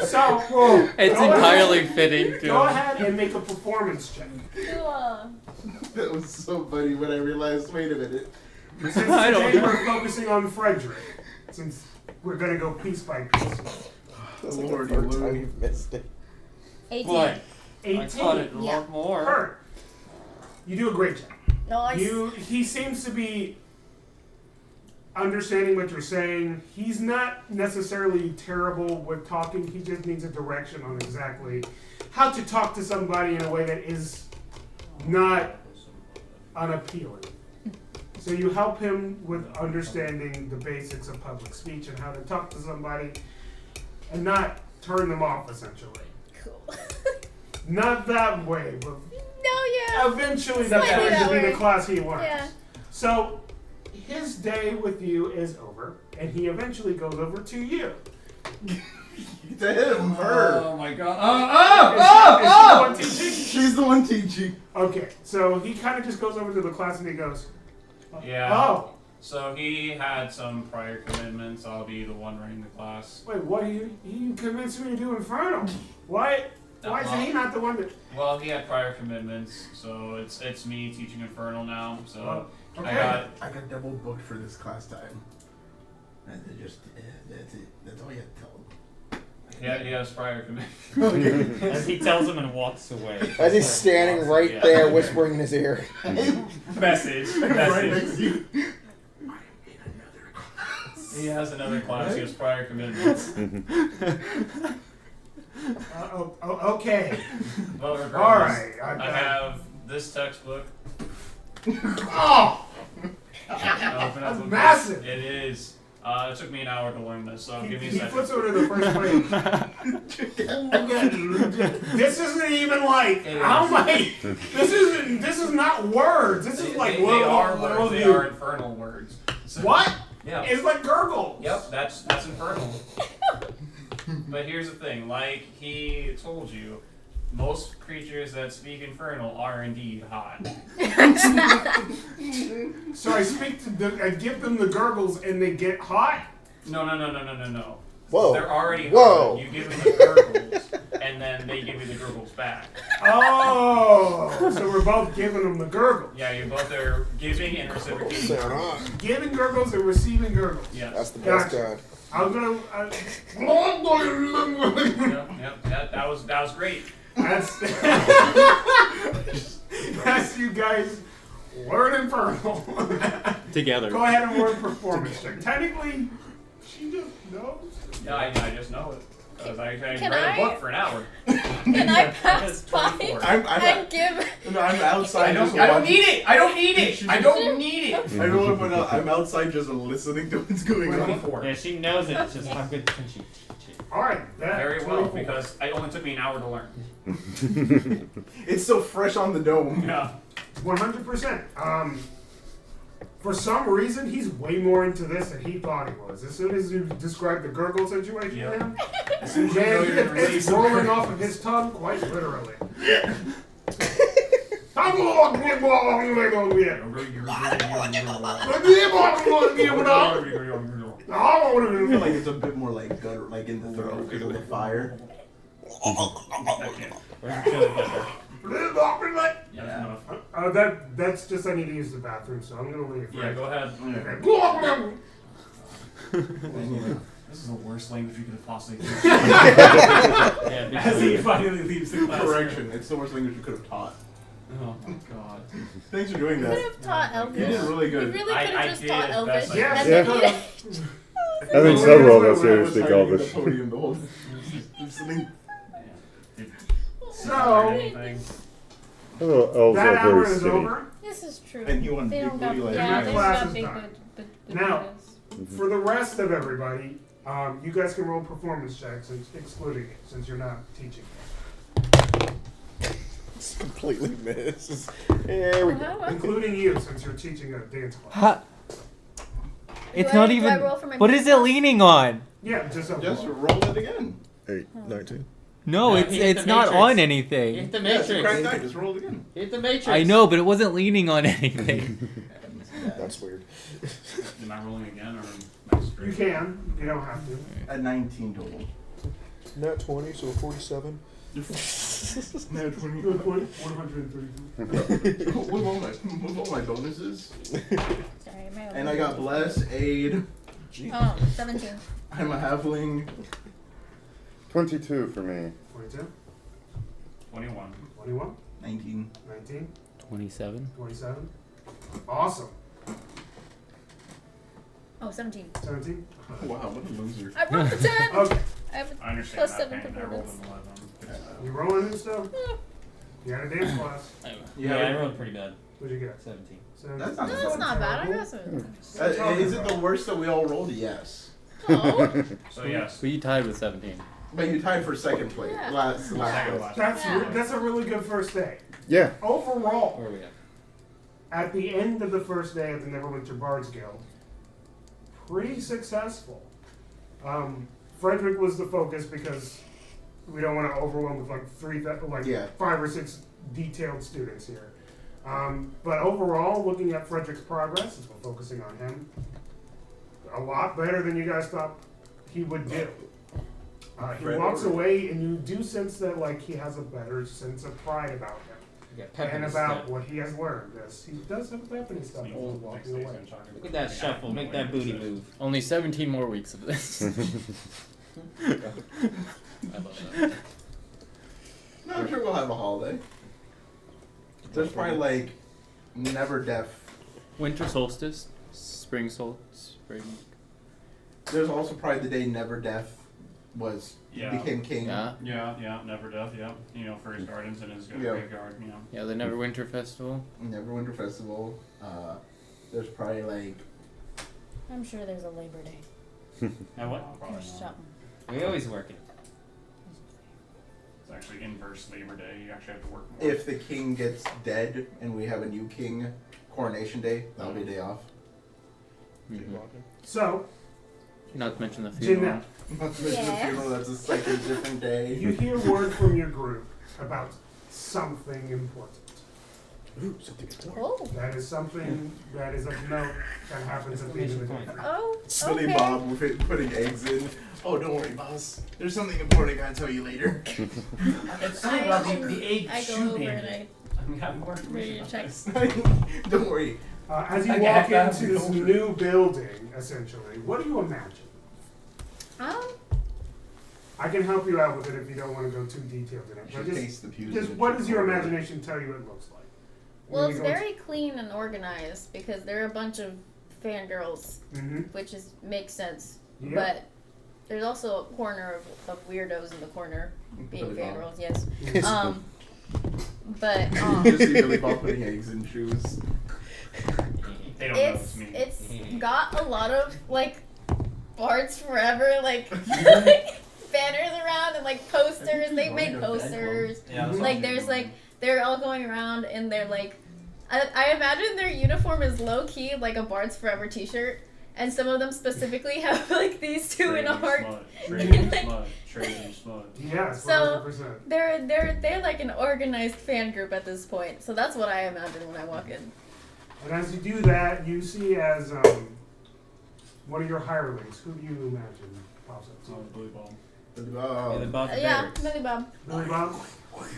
So It's go entirely ahead, fitting to. Go ahead and make a performance check. That was so funny when I realized, wait a minute. Since I don't today know. we're focusing on Frederick, since we're gonna go piece by piece. That's like Lordy the third time Lou. you've missed it. 18. What? 18. I thought it a Yeah. lot more. Kurt, you do a great job. Nice. He seems to be understanding what you're saying. He's not necessarily terrible with talking. He just needs a direction on exactly how to talk to somebody in a way that is not unappealing. So you help him with understanding the basics of public speech and how to talk to somebody and not turn them off, essentially. Cool. Not that way, but No, yeah. eventually that's Slightly going that to be way. the class he wants. Yeah. So his day with you is over, and he eventually goes over to you. To him, her. Oh my god. Is she the one teaching? She's the one teaching. Okay, so he kind of just goes over to the class and he goes, Yeah. "Oh, So he had some prior commitments. I'll be the one running the class. wait, what? You convinced me to do Infernal? Why? Why is he not the one that?" Well, he had prior commitments, so it's me teaching Infernal now. So Okay. I got double booked for this class time. And they just, that's it. That's all you have to tell them. he has prior commitments. As he tells him and walks away. As he's standing right Yeah. there, whispering in his ear. Message. Right next to you. He has another class. He has prior commitments. Okay. Well, regardless, All right. I have this textbook. Oh, Open up that's the- massive. It is. It took me an hour to learn this, so give me a He second. flips over to the first page. This isn't even like It how is. am I? This is not words. This is like they are little words. They are infernal words. So, What? Yeah. It's like gurgle. Yep, that's infernal. But here's the thing, like he told you, most creatures that speak infernal are indeed hot. So I give them the gurgles and they get hot. No. Whoa. They're already Whoa. hot. You give them the gurgles, and then they give you the gurgles back. Oh, so we're both giving them the gurgles. Yeah, you both are giving and reciprocating. Giving gurgles and receiving gurgles. Yes. That's the best Gotcha. kind. I'm gonna. Yep. That was great. That's that's you guys learn Infernal. Together. Go ahead and word performance check. Technically, she just knows. Yeah, I just know it. Because I read Can a I- book for an hour. Can I pass by 24. and give? No, I'm outside. I just don't watching. need it! I don't need it! I don't need it! I don't want to point out, I'm outside just listening to what's going on. 24. Yeah, she knows it. It's just how good can she teach it? All right, that Very well, 24. because it only took me an hour to learn. It's so fresh on the dome. Yeah. 100%. For some reason, he's way more into this than he thought he was. As soon as you described the gurgle situation Yep. to him, As soon as you know you're gonna receive it's some rolling off of his tongue, quite literally. I feel like it's a bit more like gutter, like in the throat because of the fire. Yeah. That's just I need to use the bathroom, so I'm gonna leave. Yeah, go ahead. Okay. This is the worst language you could have possibly used. Yeah, As he finally leaves the class. Correction, it's the worst language you could have taught. Oh my god. Thanks for doing Could that. have taught Elvish. You did really You good. really could I have just did taught as Elvish. best I Yes, and yeah. then I think several of us When I here was speak hiding in Elvish. the podium the whole listening. So Anything. Elves that are hour very is skinny. over. This is true. And you want They big don't got, booty like yeah, that. they Class got is big done. Now, for the rest of everybody, you guys can roll performance checks, excluding it, since you're not teaching. It's completely misses. There we go. Including you, since you're teaching a dance class. Ha! It's Do I- not do I even. roll for my What is it class? leaning on? Yeah, just a Just roll. roll it again. 8, 19. No, No, it's he hit it's the not matrix. on Hit anything. the Yeah, it's a cracked matrix. die. Just roll it again. Hit the matrix. I know, but it wasn't leaning on anything. That's weird. Am I rolling again or am I straight? You can. You don't have to. At 19 total. Nat 20, so 47. Nat 20. Good point. 132. with all my bonuses. Sorry, my And I got bless, aid. 17. I'm a halfling. 22 for me. 22. 21. 21. 19. 19. 27. 27. Awesome. Oh, 17. 17. Wow, what a loser. I rolled the 10. Okay. I have I understand plus that 7 pain. I rolled performance. an 11. You rolling new stuff? You had a dance class. Yeah, I rolled pretty bad. What'd you get? 17. 17. That's not No, that's not bad. I terrible. guess it. Is it the worst that we all rolled? Yes. Oh. So yes. But you tied with 17. But you tied for second place. Yeah. Last Second place. last. That's a really good first day. Yeah. Overall, Where are we at? at the end of the first day of the Neverwinter Bards Guild, pretty successful. Frederick was the focus because we don't want to overwhelm with like Yeah. 5 or 6 detailed students here. But overall, looking at Frederick's progress, as we're focusing on him, a lot better than you guys thought he would do. He Fred walks over. away, and you do sense that like he has a better sense of pride about him. You got pep in And his about step. what he has learned. Yes, he does have pep in his step as he's walking away. Look at that shuffle. Make that booty move. Only 17 more weeks of this. I love that. No, I'm sure we'll have a holiday. There's probably like never deaf. Winter solstice, spring spring. There's also probably the day Never Death became king. Yeah, Yeah, never death, yeah. You know, for his gardens and his graveyard, you know. yeah. The Neverwinter festival. Neverwinter Festival. There's probably like I'm sure there's a Labor Day. And what? There's something. We always working. It's actually inverse Labor Day. You actually have to work more. if the king gets dead and we have a new king, coronation day, that'll be a day off. So, Not to mention the funeral. Jeanette, Not to mention the Yes. funeral, that's a second different day. you hear word from your group about something important. Ooh, something important. Oh. That is something that is of note that happens at the end of the day. Oh. Billy Okay. Bob with putting eggs in. Oh, don't worry, boss. There's something important I gotta tell you later. It's something about the egg I go shoe over painting. and I'm having more Ready information to about check. this. Don't worry. As you I walk have into this new building, essentially, what do you imagine? I can help you out with it if you don't want to go too detailed in it. You But should just, taste the pews. just and what shit does your before. imagination tell you it looks like? Well, it's very clean and organized because there are a bunch of fangirls, Mm-hmm. which makes sense. Yeah. But there's also a corner of weirdos in the corner being Billy Bob. fangirls. Yes. Mhm. But Just see Billy Bob putting eggs in shoes. They don't know it's me. it's got a lot of like Bards Forever like banners around and like posters. They made posters. Yeah, that's Like what there's I'm like they're all going around and they're like I imagine their uniform is low key like a Bards Forever t-shirt and some of them specifically have like these two in a heart. Trading smut. Trading smut. Yes, So 100%. they're like an organized fan group at this point. So that's what I imagine when I walk in. And as you do that, you see as one of your hirelings, who do you imagine pops up? Oh, Billy Bob. Yeah, the Bob Yeah, Barracks. Billy Bob. Billy Bob?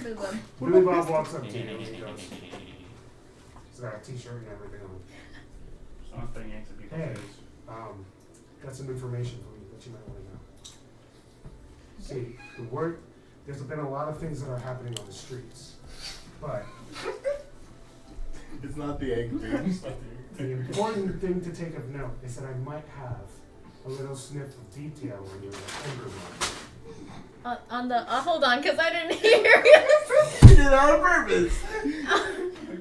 Billy Bob. Billy Bob walks up to you and he goes, he's got a t-shirt and everything on. So I'm thinking eggs at people's Hey, face. got some information for you that you might want to know. See, there's been a lot of things that are happening on the streets, but It's not the egg thing. the important thing to take of note is that I might have a little sniff of detail on your finger mark. On the hold on, cause I didn't hear you. You did it on purpose.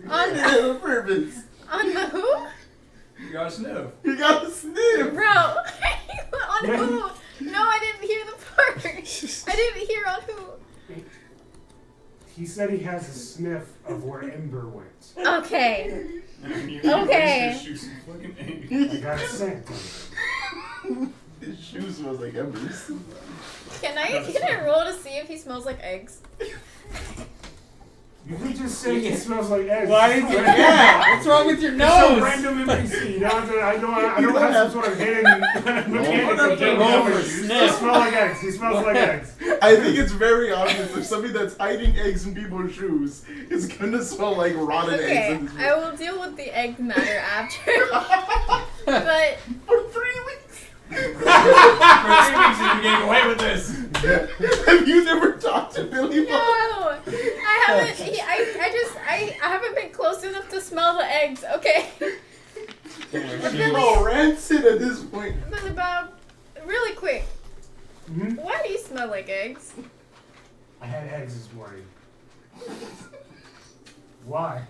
On You did it on purpose. On the who? You got a sniff. You got a sniff. Bro. On who? No, I didn't hear the part. I didn't hear on who. He said he has a sniff of where Ember went. Okay. Okay. I got a scent. His shoes smells like embers. Can I roll to see if he smells like eggs? You can just say it smells like eggs. Why did you? Yeah. What's wrong with your It's some nose? random NPC. I don't have some sort of hidden mechanic of Game over. Sniff. He smells like eggs. He smells like eggs. I think it's very obvious if somebody that's hiding eggs in people's shoes is gonna smell like rotten eggs. Okay, In this I will deal with the egg matter after. But For 3 weeks. For 3 weeks you've been getting away with this. Have you never talked to Billy Bob? no, I haven't. I haven't been close enough to smell the eggs. Okay. You're all rancid at this point. Billy Bob, really quick. Mm-hmm. Why do you smell like eggs? I had eggs this morning. Why?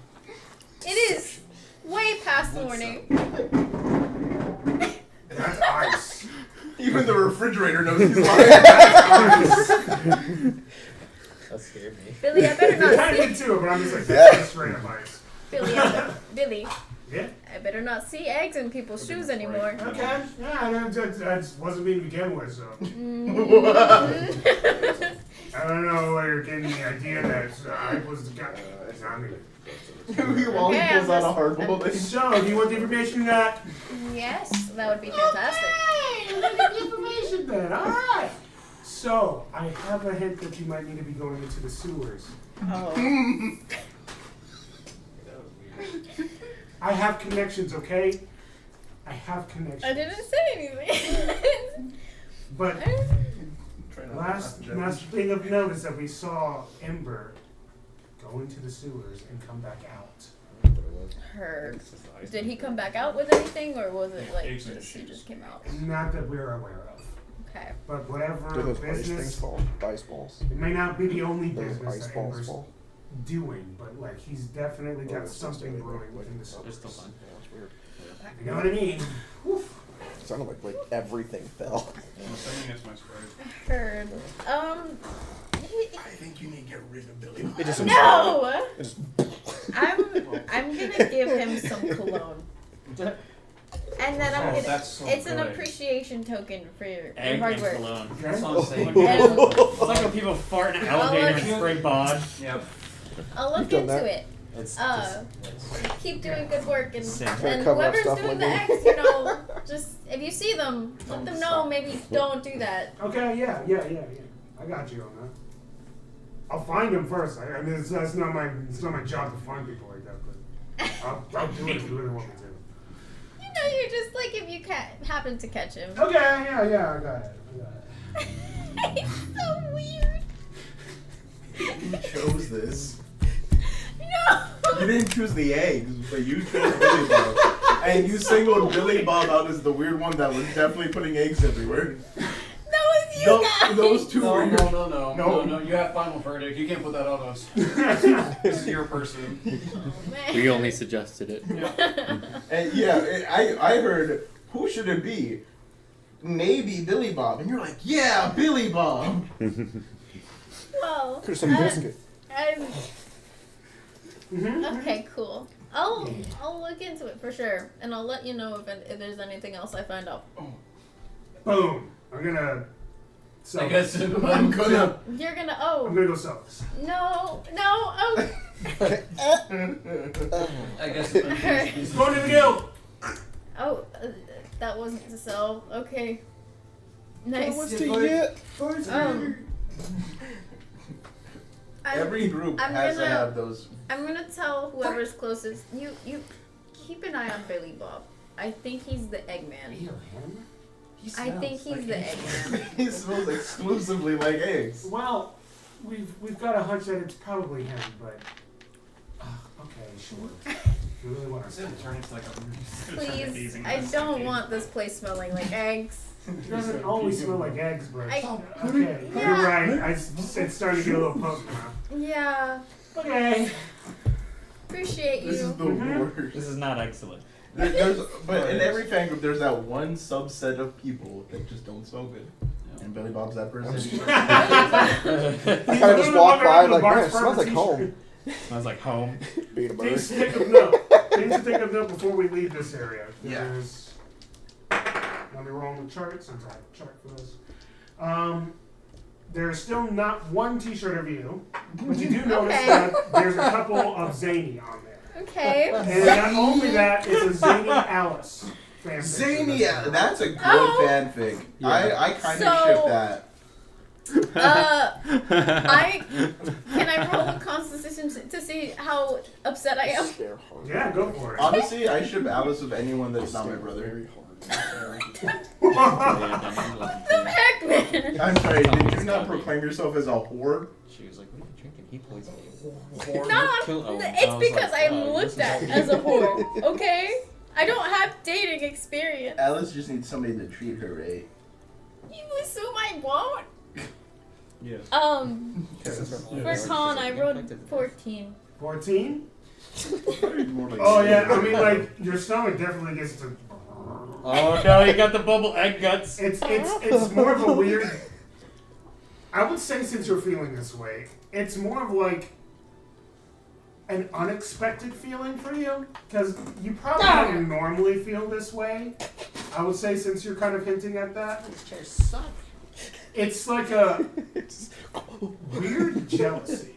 It is way past morning. That's ice. Even the refrigerator knows he's lying. That scared me. Billy, I better I not kind of see. did too, but I'm just like, that's straight up ice. Billy, Yeah? I better not see eggs in people's shoes anymore. Okay. Yeah, I just wasn't me to begin with, so. I don't know where you're getting the idea that I was the guy. I mean, While he Okay, pulls out a hard bullet. so, do you want the information or not? Yes, that would be fantastic. Hey, let me get the information then. Alright. So, I have a hint that you might need to be going into the sewers. Oh. I have connections, okay? I have connections. I didn't say anything. But last thing of note is that we saw Ember go into the sewers and come back out. Heard. Did he come back out with anything, or was it like Eggs and just, he shoes. just came out? Not that we're aware of. Okay. But Do whatever those ice things business, fall? Ice balls. it may not be the only Those business ice that balls Ember's fall. doing, but like he's definitely got it's something just brewing within the sewers. It's still fun. Yeah, it's weird. You know what I mean? Woof. It sounded like everything fell. I'm assuming it's my sprite. Heard. I think you need to get rid of Billy Bob. It just No. It just I'm gonna give him some cologne. And then I'm Oh, gonna. that's so It's an good. appreciation token for your Egg hard and work. cologne. Okay. That's what I'm saying. And It's like when people fart in an I'll elevator let and you- spray bod. Yep. I'll look You've done into that? it. It's Keep doing good work, and, Same. and Cover up whoever's stuff doing like the that. X, you know, just if you see them, let Don't them know. stop. Maybe don't do that. Okay, yeah. I got you on that. I'll find him first. I mean, it's not my job to find people like that, but I'll do it if you really want me to. You know, you're just like if you happen to catch him. Okay, yeah, I got it. It's so weird. You chose this. No. You didn't choose the eggs, but you chose Billy Bob. And you singled Billy Bob out as the weird one that was definitely putting eggs everywhere. That was you guys. Those two were your... No. You have final verdict. You can't put that on us. This is your person. Oh, man. We only suggested it. And yeah, I heard, who should it be? Maybe Billy Bob. And you're like, yeah, Billy Bob. Well, Here's some biscuit. okay, cool. I'll look into it for sure, and I'll let you know if there's anything else I find out. Boom. I'm gonna sell I guess this. I'm gonna. You're gonna I'm gonna go sell this. no. Oh. I guess. He's going to the guild. Oh, that wasn't to sell. Okay. Nice. What's to get? Every group I'm has to gonna- have those. I'm gonna tell whoever's closest. You keep an eye on Billy Bob. I think he's the Eggman. Him? I think he's the Eggman. He smells exclusively like eggs. Well, we've got a hunch that it's probably him, but okay, sure. You really want It's to gonna turn into like a Please, amazing I don't recipe. want this place smelling like eggs. It doesn't always smell like eggs, but I- okay, Yeah. you're right. It's starting to get a little potent now. Yeah, Okay. appreciate This is you. the worst. This is not excellent. But in every fan group, there's that one subset of people that just don't smell good. And Billy Bob's that person. I kind of just walk by like, man, it smells like home. Smells like home. Being a bird. Things to take of note. Things to take of note before we leave this area. Yeah. There's, let me roll on the chart since I have a chart for this. There's still not one T-shirt of you, but you do notice Okay. that there's a couple of Zany on there. Okay. And not only that, it's a Zany Alice fanfic. Zany, that's a good Oh. fanfic. Yeah. I kind of So- ship that. Can I roll a constitution to see how upset I am? Scare hard. Yeah, go for it. Honestly, I ship Alice with anyone that's not my brother. Very hard. What the heck, man? I'm sorry, did you not proclaim yourself as a whore? She was like, "What are you drinking? He poisoned you." No, Kill- oh, I it's was because like, I'm oh, looked this at is- as a whore. Okay, I don't have dating experience. Alice just needs somebody to treat her right. You assume I won't. Yeah. For con, I rolled 14. 14? More like Oh yeah, I mean like your stomach definitely gets to. Oh no, you got the bubble egg guts. It's more of a weird. I would say since you're feeling this way, it's more of like an unexpected feeling for you because you probably don't normally feel this way. I would say since you're kind of hinting at that, it's like a weird jealousy.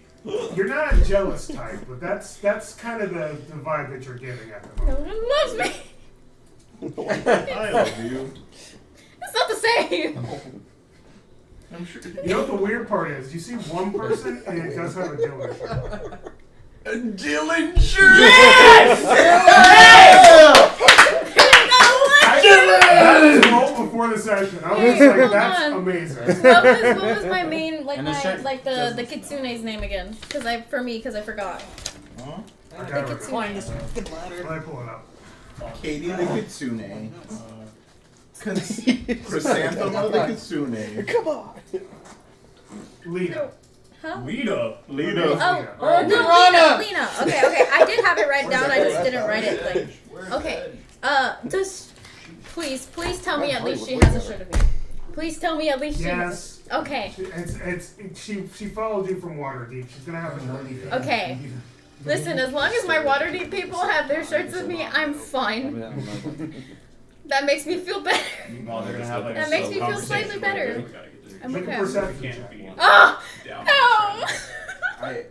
You're not a jealous type, but that's kind of the vibe that you're getting at the No moment. one loves me. I love you. It's not the same. I'm sure. You know what the weird part is? You see one person and it does have a Dylan shirt. A Dylan shirt! That was rolled before the session. I was Hey, like, hold that's on. amazing. What was my main like And the my shirt like the doesn't kitsune's name again? Because I forgot. Huh? I The got it. kitsune. Let me pull it up. Katie the Kitsune. Chrysanthemum the Kitsune. Come on. Lita. Huh? Lita. Lita. Oh, no, Lena. Okay. I did have it written down. I just didn't write it. Like, okay. Just please tell me at least she has a shirt of me. Please tell me at least she has. Yes. Okay. She followed you from Waterdeep. She's gonna have a money. Okay. Listen, as long as my Waterdeep people have their shirts with me, I'm fine. That makes me feel better. Well, they're gonna have like That a makes me feel conversation slightly where better. we gotta get this I'm Make a okay. perception Can't check. be Oh down. no! I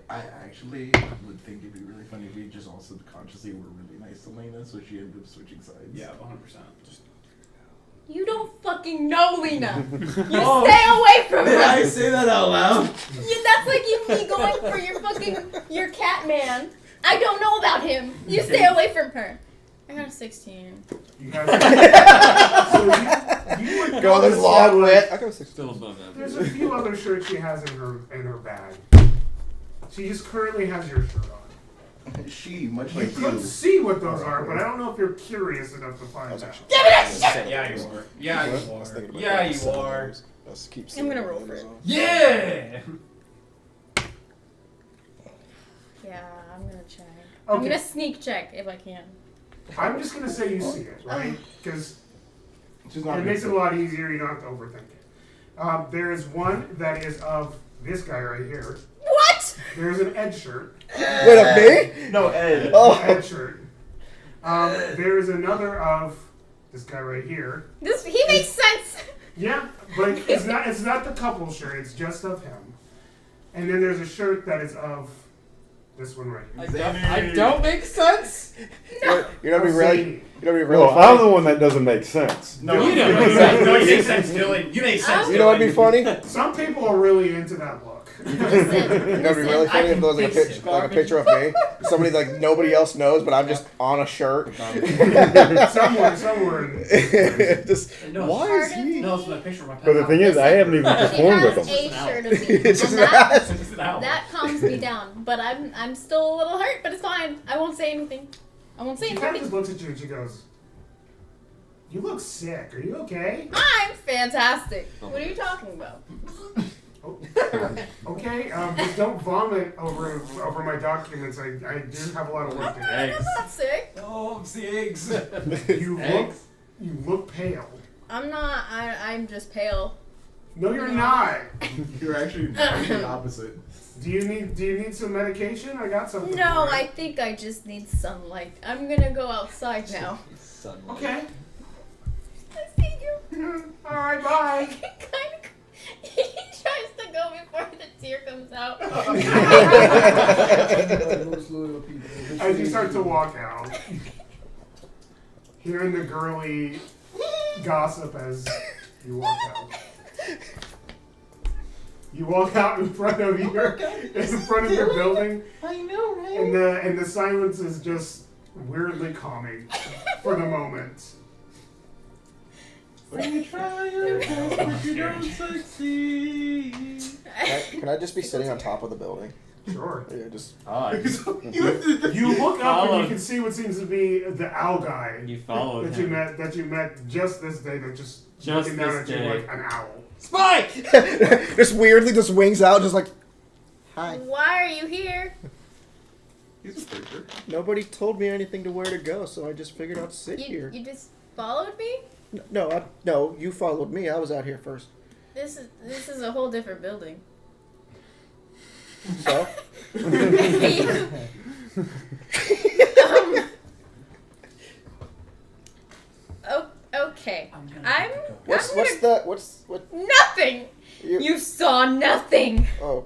actually would think it'd be really funny if we just all subconsciously were really nice to Lena, so she ended up switching sides. Yeah, 100%. You don't fucking know Lena. You stay away from Did I her. say that out loud? That's like me going for your cat man. I don't know about him. You stay away from her. I got a 16. You guys. So you would Go on this notice log that, wet. I got a 16. Still above that. There's a few other shirts she has in her bag. She just currently has your shirt on. She, much You like could you. see what those are, but I don't know if you're curious enough to find out. Yeah, you are. Yeah, I you was are. thinking about Yeah, that. you are. Let's keep I'm gonna seeing roll what for it. is on. Yeah! Yeah, I'm gonna check. I'm Okay. gonna sneak check if I can. I'm just gonna say you see it, right? Because She's not it makes it a lot easier. You don't have to overthink it. There is one that is of this guy right here. What? There's an Ed shirt. Wait, of me? No, Ed. Oh. Ed shirt. There is another of this guy right here. He makes sense. Yeah, but it's not the couple shirt. It's just of him. And then there's a shirt that is of this one right here. I don't make sense. You know what would be really, Zany. you know what would be Well, really I'm funny? the one that doesn't make sense. No, You don't. make sense, Dylan. You make sense, You know what'd be funny? Some people are really into that look. You know what'd be really funny if there was like a picture of me, somebody like nobody else knows, but I'm just on a shirt. somewhere. Just No, why is he? No, it's my picture of my But the thing is, I haven't even She performed with has them. a shirt of me, It's just and that, It's an hour. that calms me down. But I'm still a little hurt, but it's fine. I won't say anything. I won't say She it. kind of just looks at you and she goes, "You look sick. Are you okay?" I'm fantastic. What are you talking about? Oh, okay, just don't vomit over my documents. I do have a lot of work to do. I'm not sick. Oh, eggs. You look pale. I'm not. I'm just pale. No, you're not. You're actually the opposite. Do you need some medication? I got something. No, for you. I think I just need sunlight. I'm gonna go outside now. Sunlight. Okay. I see you. All right, bye. He tries to go before the tear comes out. As you start to walk out, hearing the girly gossip as you walk out. You walk out in front of your building. I know, right? And the silence is just weirdly calming for the moment. When you try your best, but you don't succeed. Can I just be sitting on top of the building? Sure. Yeah, just. You look up and you can see what seems to be the owl guy. You followed that him. you met just this day. That just Just looking down this at you day. like an owl. Spike! Just weirdly, just wings out, just like. Hi. Why are you here? He's a preacher. Nobody told me anything to where to go, so I just figured I'd sit here. You just followed me? No, you followed me. I was out here first. This is a whole different building. So? Okay. What? Nothing. You saw nothing. Oh.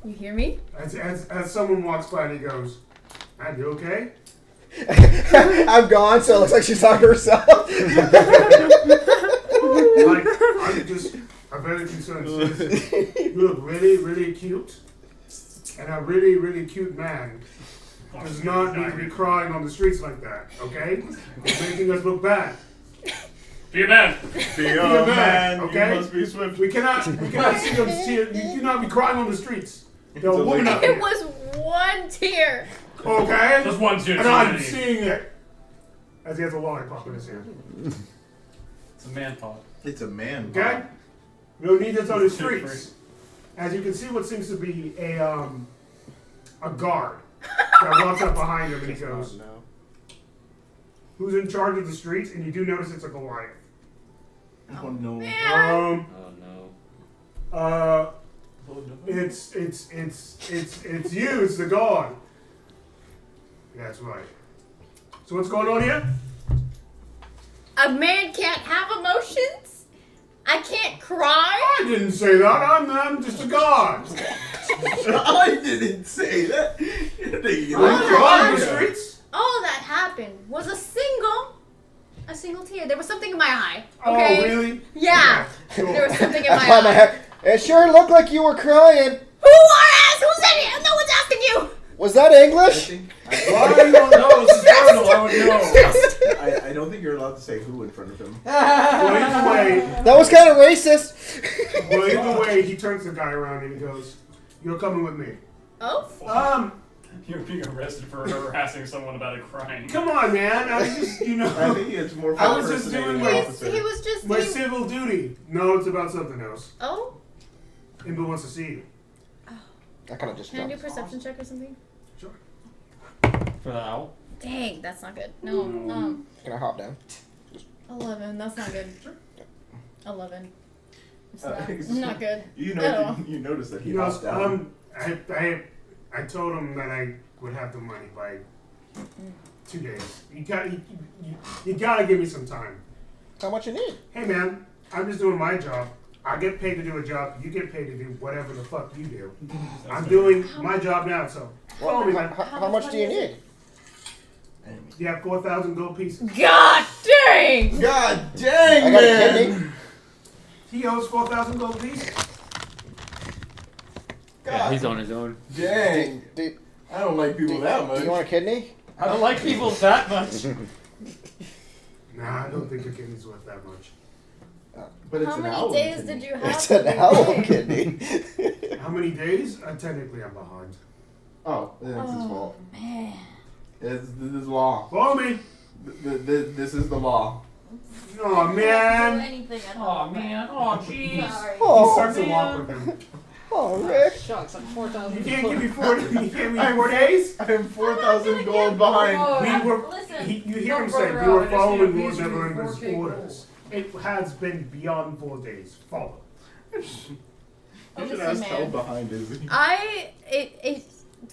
You hear me? As someone walks by and he goes, "Are you okay?" I'm gone, so it looks like she's talking to herself. Like, I'm just a very concerned citizen. You look really, really cute. And a really, really cute man does not need to be crying on the streets like that, okay? It's making us look bad. Be a man. Be a man, okay? you must be swift. We cannot see them tears. You cannot be crying on the streets. There's a woman up It here. was one tear. Okay? Just one tear. And I'm seeing it. As he has a lollipop in his hand. It's a man paw. It's a man. Okay? We don't need this on the streets. As you can see what seems to be a guard that walks up behind him and he goes, "Who's in charge of the streets?" And you do notice it's a Goliath. Oh no. Oh no. It's you, it's the god. That's right. So what's going on here? A man can't have emotions? I can't cry? I didn't say that. I'm just a god. I didn't say that. On the streets? All that happened was a single tear. There was something in my eye. Okay? Oh, really? Yeah. Sure. There was something in my eye. It sure looked like you were crying. Who are ass? Who said it? No one's asking you. Was that English? Why do you don't know? It's Colonel, I would know. I don't think you're allowed to say who in front of him. Well, either way, That was kind of racist. well, either way, he turns the guy around and he goes, "You're coming with me." Oh? You're being arrested for harassing someone about a crime. Come on, man. I was just, I think it's more. I was just doing He was just my doing... civil duty. No, it's about something else. Oh? Imba wants to see you. I kind of just. Can I do a perception check or something? Sure. For the owl? Dang, that's not good. No, Can I hop down? 11. That's not good. 11. It's so not good. You at all. you noticed that he He goes, hopped down. I told him that I would have the money by 2 days. You gotta give me some time. How much you need? Hey man, I'm just doing my job. I get paid to do a job. You get paid to do whatever the fuck you do. I'm doing my job now, so follow me, man. How much do you need? You have 4,000 gold pieces. God dang! God dang, I got a man! kidney. He owes 4,000 gold pieces. Yeah, he's on his own. Dang. Dude, I don't like people that do much. you want a kidney? I don't like people that much. Nah, I don't think your kidney's worth that much. But it's How an many owl days kidney. did you have? It's to an make owl it? kidney. How many days? Technically, I'm behind. Oh, then it's his Oh, fault. man. This is law. Follow me. This is the law. Oh man. Anything at Oh all. man. Oh jeez. Sorry. He starts to walk with him. Oh, Rick. Shucks, I'm 4,000. You can't give me 4. You can't give me 4 days. I am 4,000 gold behind. We were. Listen. You hear him say brother we were out, I just following need Lord to use Neverwinter's 4K orders. It has been beyond 4 days. Follow. I should Listen, ask how man. behind is he? It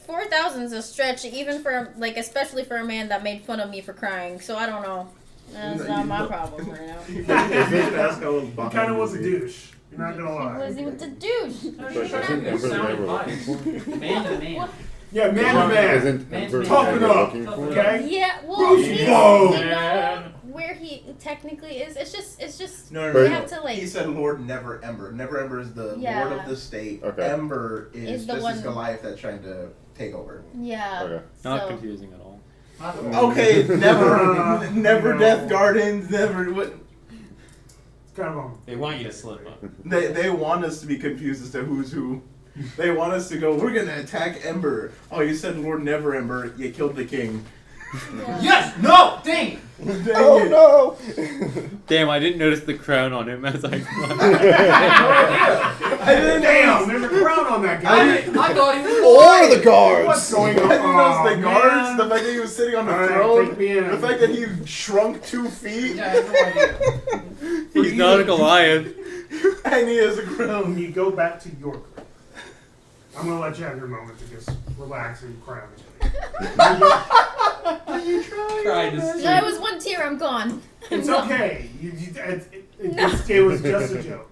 4,000 is a stretch, even for like, especially for a man that made fun of me for crying. So I don't know. That's not my problem right now. You should ask how He behind kind of was is a he? douche. You're not gonna lie. Was he with the douche? Isn't Ember the name we're looking for? Man to man. Yeah, man to man. Isn't Ember the Toughen name we're up, looking for? okay? Yeah, well, Bruce he's, Whoa. you know where he technically is. It's just. No, We no. have to like. He said Lord Never Ember. Never Ember is the Yeah. Lord of the state. Okay. Ember is Is the just one- as Goliath that's trying to take over. Yeah. Okay. Not So- confusing at all. Okay, never Death Gardens, never what. It's kind of wrong. They want you to slip up. They want us to be confused as to who's who. They want us to go, we're gonna attack Ember. Oh, you said Lord Never Ember, you killed the king. Yeah. Yes. No. Dang. Dang Oh it. no! Damn, I didn't notice the crown on him as I I didn't Damn, there's a crown on that guy. I thought he was. Or the guards! What's going on? I didn't notice the guards, man. the fact that he was sitting on the Alright, throne, take me in. the fact that he shrunk 2 feet, Yeah, I had no idea. He's not a Goliath. and he has a When crown. you go back to your group, I'm gonna let you have your moment to just relax and crown. Tried to No, it was 1 tear. I'm gone. It's okay. It was just a joke.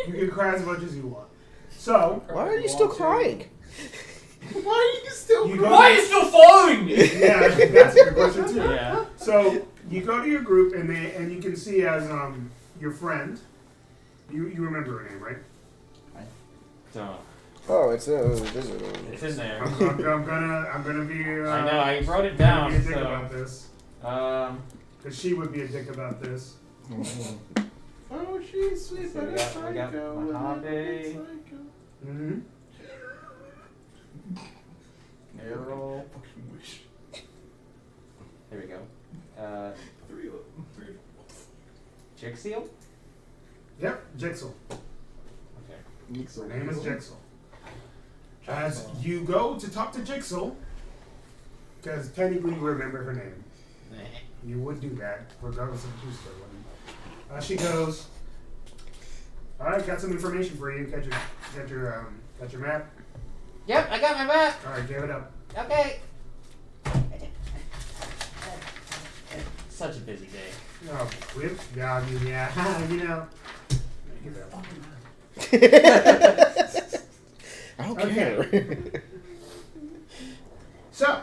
You can cry as much as you want. So, Why are you still crying? Why are you still you go. Why are you still following me? Yeah, that's a good question too. Yeah. So you go to your group and you can see as your friend. You remember her name, right? So, Oh, it's a. it's in there. I'm gonna be. I know. I wrote it I'm down. gonna be a dick So, about this because she would be a dick about this. Oh, she's sweet, So but we a got- we got psycho. Mojave. Mm-hmm. Arrow. Fucking wish. There we go. 3 of them. 3 of them. Jigsaw. Yep, Jigsaw. Okay. Her name is Jigsaw. As you go to talk to Jigsaw, because technically you remember her name, you would do that regardless of who's still living. She goes, "All right, got some information for you. Got your map. Yep, I got my map. All right, give it up." Okay. Such a busy day. Oh, whip. Yeah, I mean, yeah, you know. Give it up. I don't Okay. care. So,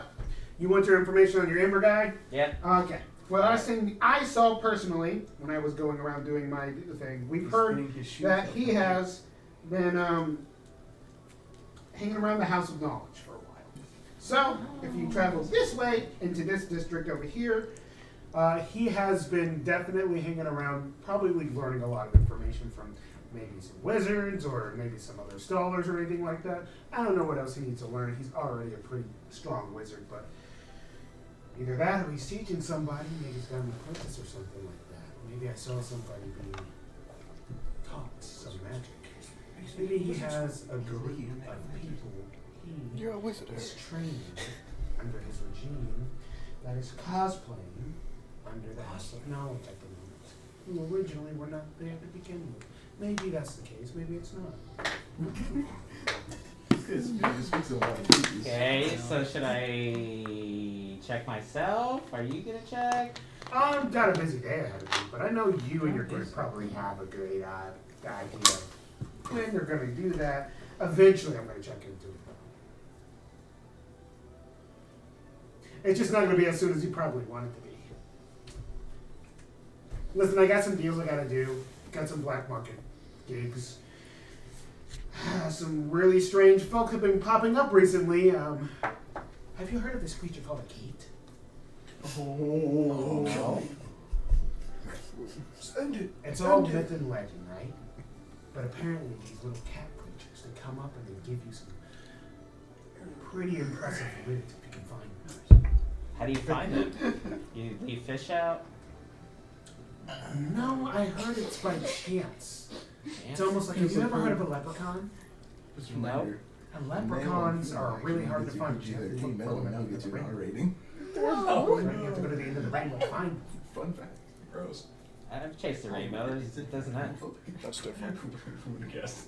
you want your information on your Ember guy? Yeah. Okay. Well, last thing I saw personally when I was going around doing my thing, we've heard that he has been hanging around the House of Knowledge for a while. So, if you travel this way into this district over here, he has been definitely hanging around, probably learning a lot of information from maybe some wizards or maybe some other scholars or anything like that. I don't know what else he needs to learn. He's already a pretty strong wizard, but either that or he's teaching somebody. Maybe he's got an apprentice or something like that. Maybe I saw somebody being taught some magic. Maybe he has a group of people he You're a wizard. is training under his regime that is cosplaying under the House of Knowledge at the moment, who originally were not there to begin with. Maybe that's the case, maybe it's not. Okay, so should I check myself? Are you gonna check? I've got a busy day ahead of me, but I know you and your group probably have a great idea of when they're going to do that. Eventually, I'm going to check into it. It's just not going to be as soon as you probably want it to be. Listen, I got some deals I got to do. Got some black market gigs. Some really strange folk have been popping up recently. Have you heard of this creature called a gate? Oh, no. Send it. It's all myth and legend, right? But apparently these little cat creatures, they come up and they give you some pretty impressive loot if you can find them. How do you find them? You leave fish out? No, I heard it's by chance. It's Ants? almost like, have you ever heard of a leprechaun? Just a No. reminder. Leprechauns are really hard to find. You have to look for them Now at gets the you an R ring. rating. Oh, you have to go to the end of the ring to find them. Fun fact. Gross. I've chased the rainbow. It doesn't end. That's different. Who would have guessed?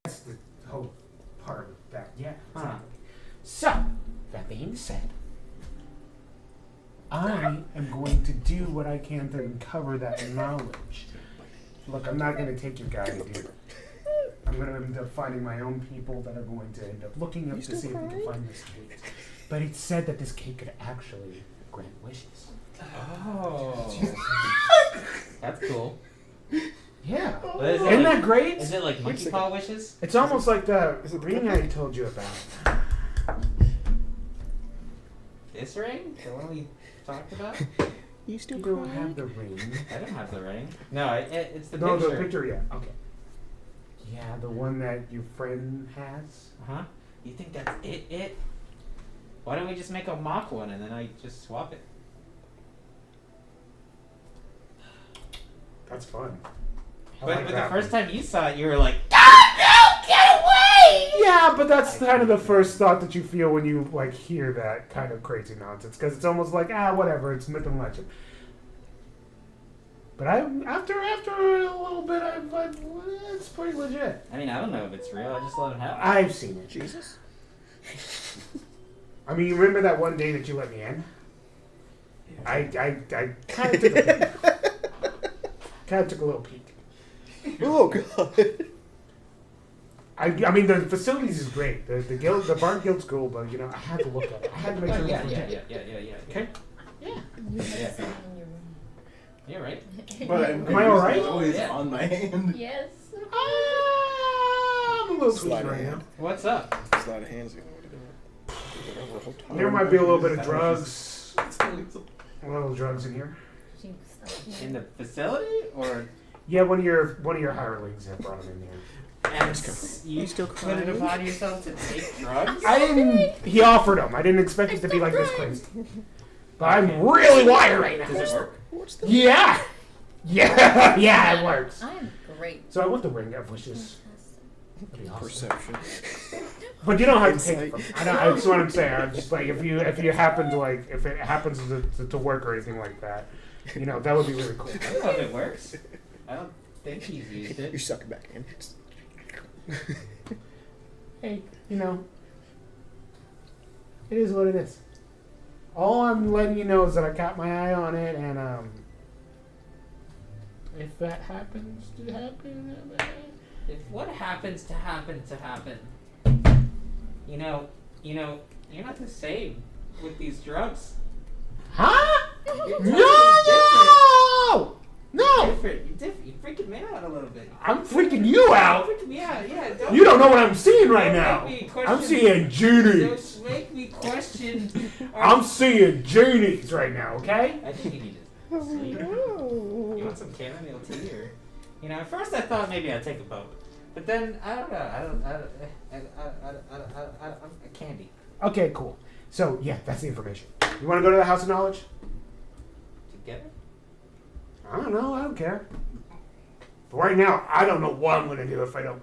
That's the whole part of that. Yeah. Huh. Exactly. So, that being said, I am going to do what I can to uncover that knowledge. Look, I'm not going to take your guide here. I'm going to end up finding my own people that are going to end up looking up to see if we can find this cake. But it's said that this cake could actually grant wishes. Oh. That's cool. Yeah. But is it Isn't like, that great? Is it like monkey paw wishes? It's almost like the ring I told you about. This ring? The one we talked about? You still You don't crying? have the ring. I don't have the ring. No, it's the No, picture. the picture, yeah. Okay. Yeah, the one that your friend has. Huh? You think that's it? Why don't we just make a mock one and then I just swap it? That's fun. But the that first one. time you saw it, you were like, "God, no, get away!" Yeah, but that's kind of the first thought that you feel when you like hear that kind of crazy nonsense, because it's almost like whatever, it's myth and legend. But after a little bit, I'm like, it's pretty legit. I mean, I don't know if it's real. I just let him have it. I've seen it. Jesus. I mean, you remember that one day that you let me in? I kind of took a peek. Kind of took a little peek. Oh god. I mean, the facilities is great. The guild, the bar guild's cool, but I had to look at it. I had to make sure it was legit. Yeah. Okay. Yeah. You're right. But Am I all right? It's always Yeah. on my hand. Yes. I'm a little Slide sleepy of right now. hand. What's up? Slide of hands. There might be a little bit of drugs. A little drugs in here. In the facility, or Yeah, one of your hirelings have brought them in there. and you still put it crying? upon yourself to take drugs? I didn't. He offered them. I didn't expect it to be like this crazy. But I'm really wired right now. Does it work? What's the Yeah. Yeah, it works. I'm great. So I want the ring of wishes. That'd be awesome. perception? But you don't have to take it from me. That's what I'm saying. I'm just like, if you happen to if it happens to work or anything like that, that would be really cool. I don't know if it works. I don't think he's used You it. suck it back in. Hey, it is what it is. All I'm letting you know is that I got my eye on it, and if that happens to happen, If what happens to happen, you're not the same with these drugs. huh? You're No! No! different. You're different. You're freaking me out a little bit. I'm freaking you out. You're freaking me out. Yeah. Don't You don't know what I'm seeing right don't now. make me question- I'm seeing genies. Don't make me question. I'm seeing genies right now, okay? I think you need to sleep. You want some chamomile tea, or at first I thought maybe I'd take a boat, but then I don't know. I'm candy. Okay, cool. So, yeah, that's the information. You want to go to the House of Knowledge? Together? I don't know. I don't care. But right now, I don't know what I'm going to do if I don't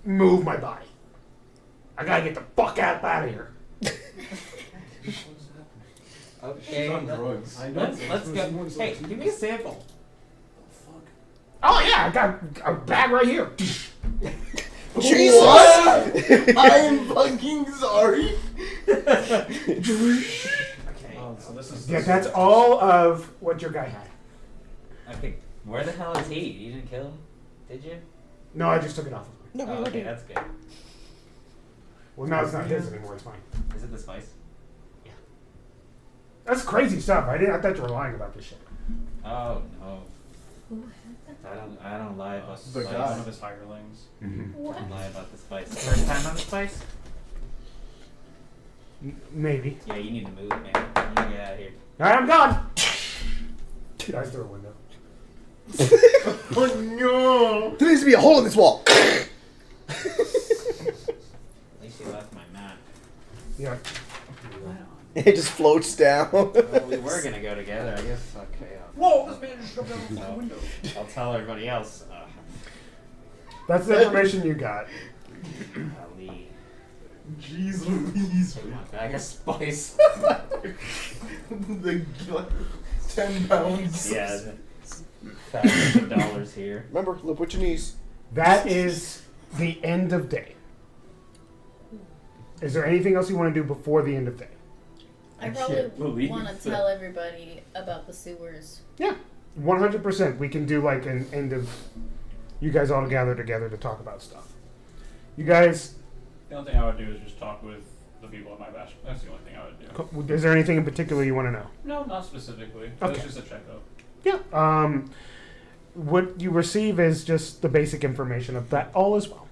move my body. I got to get the fuck out of here. Okay. She's on drugs. Let's go. Hey, give me a sample. Oh, yeah, I got a bag right here. Jesus! I am fucking sorry. Okay. So this is. Yeah, that's all of what your guy had. Okay. Where the hell is he? You didn't kill him, did you? No, I just took it off of him. No, we Oh, already okay, that's good. Well, now it's not his anymore. It's mine. Is it the spice? That's crazy stuff. I thought you were lying about this shit. Oh no. I don't lie about the The spice. guy. One of his hirelings. I don't lie about the spice. First time on the spice? Maybe. Yeah, you need to move, man. You need to get out of here. All right, I'm gone. Guys through a window. Oh no! There needs to be a hole in this wall. At least you left my map. Yeah. It just floats down. Well, we were gonna go together, I guess. Okay. Whoa! This man just jumped out the So, window. I'll tell everybody else. That's the information you got. Ali, Jeez Louise. my bag of spice. The 10 pounds. Yeah, $1,000 here. Remember, live with your knees. That is the end of day. Is there anything else you want to do before the end of day? I can't probably believe want to that. tell everybody about the sewers. Yeah, 100%. We can do like an end of. You guys all gather together to talk about stuff. You guys, The only thing I would do is just talk with the people at my bash. That's the only thing I would do. is there anything in particular you want to know? No, not specifically. Okay. It's just a checkup. Yeah. What you receive is just the basic information of that all as well.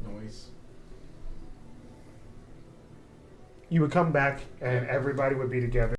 Noise. You would come back and everybody would be together.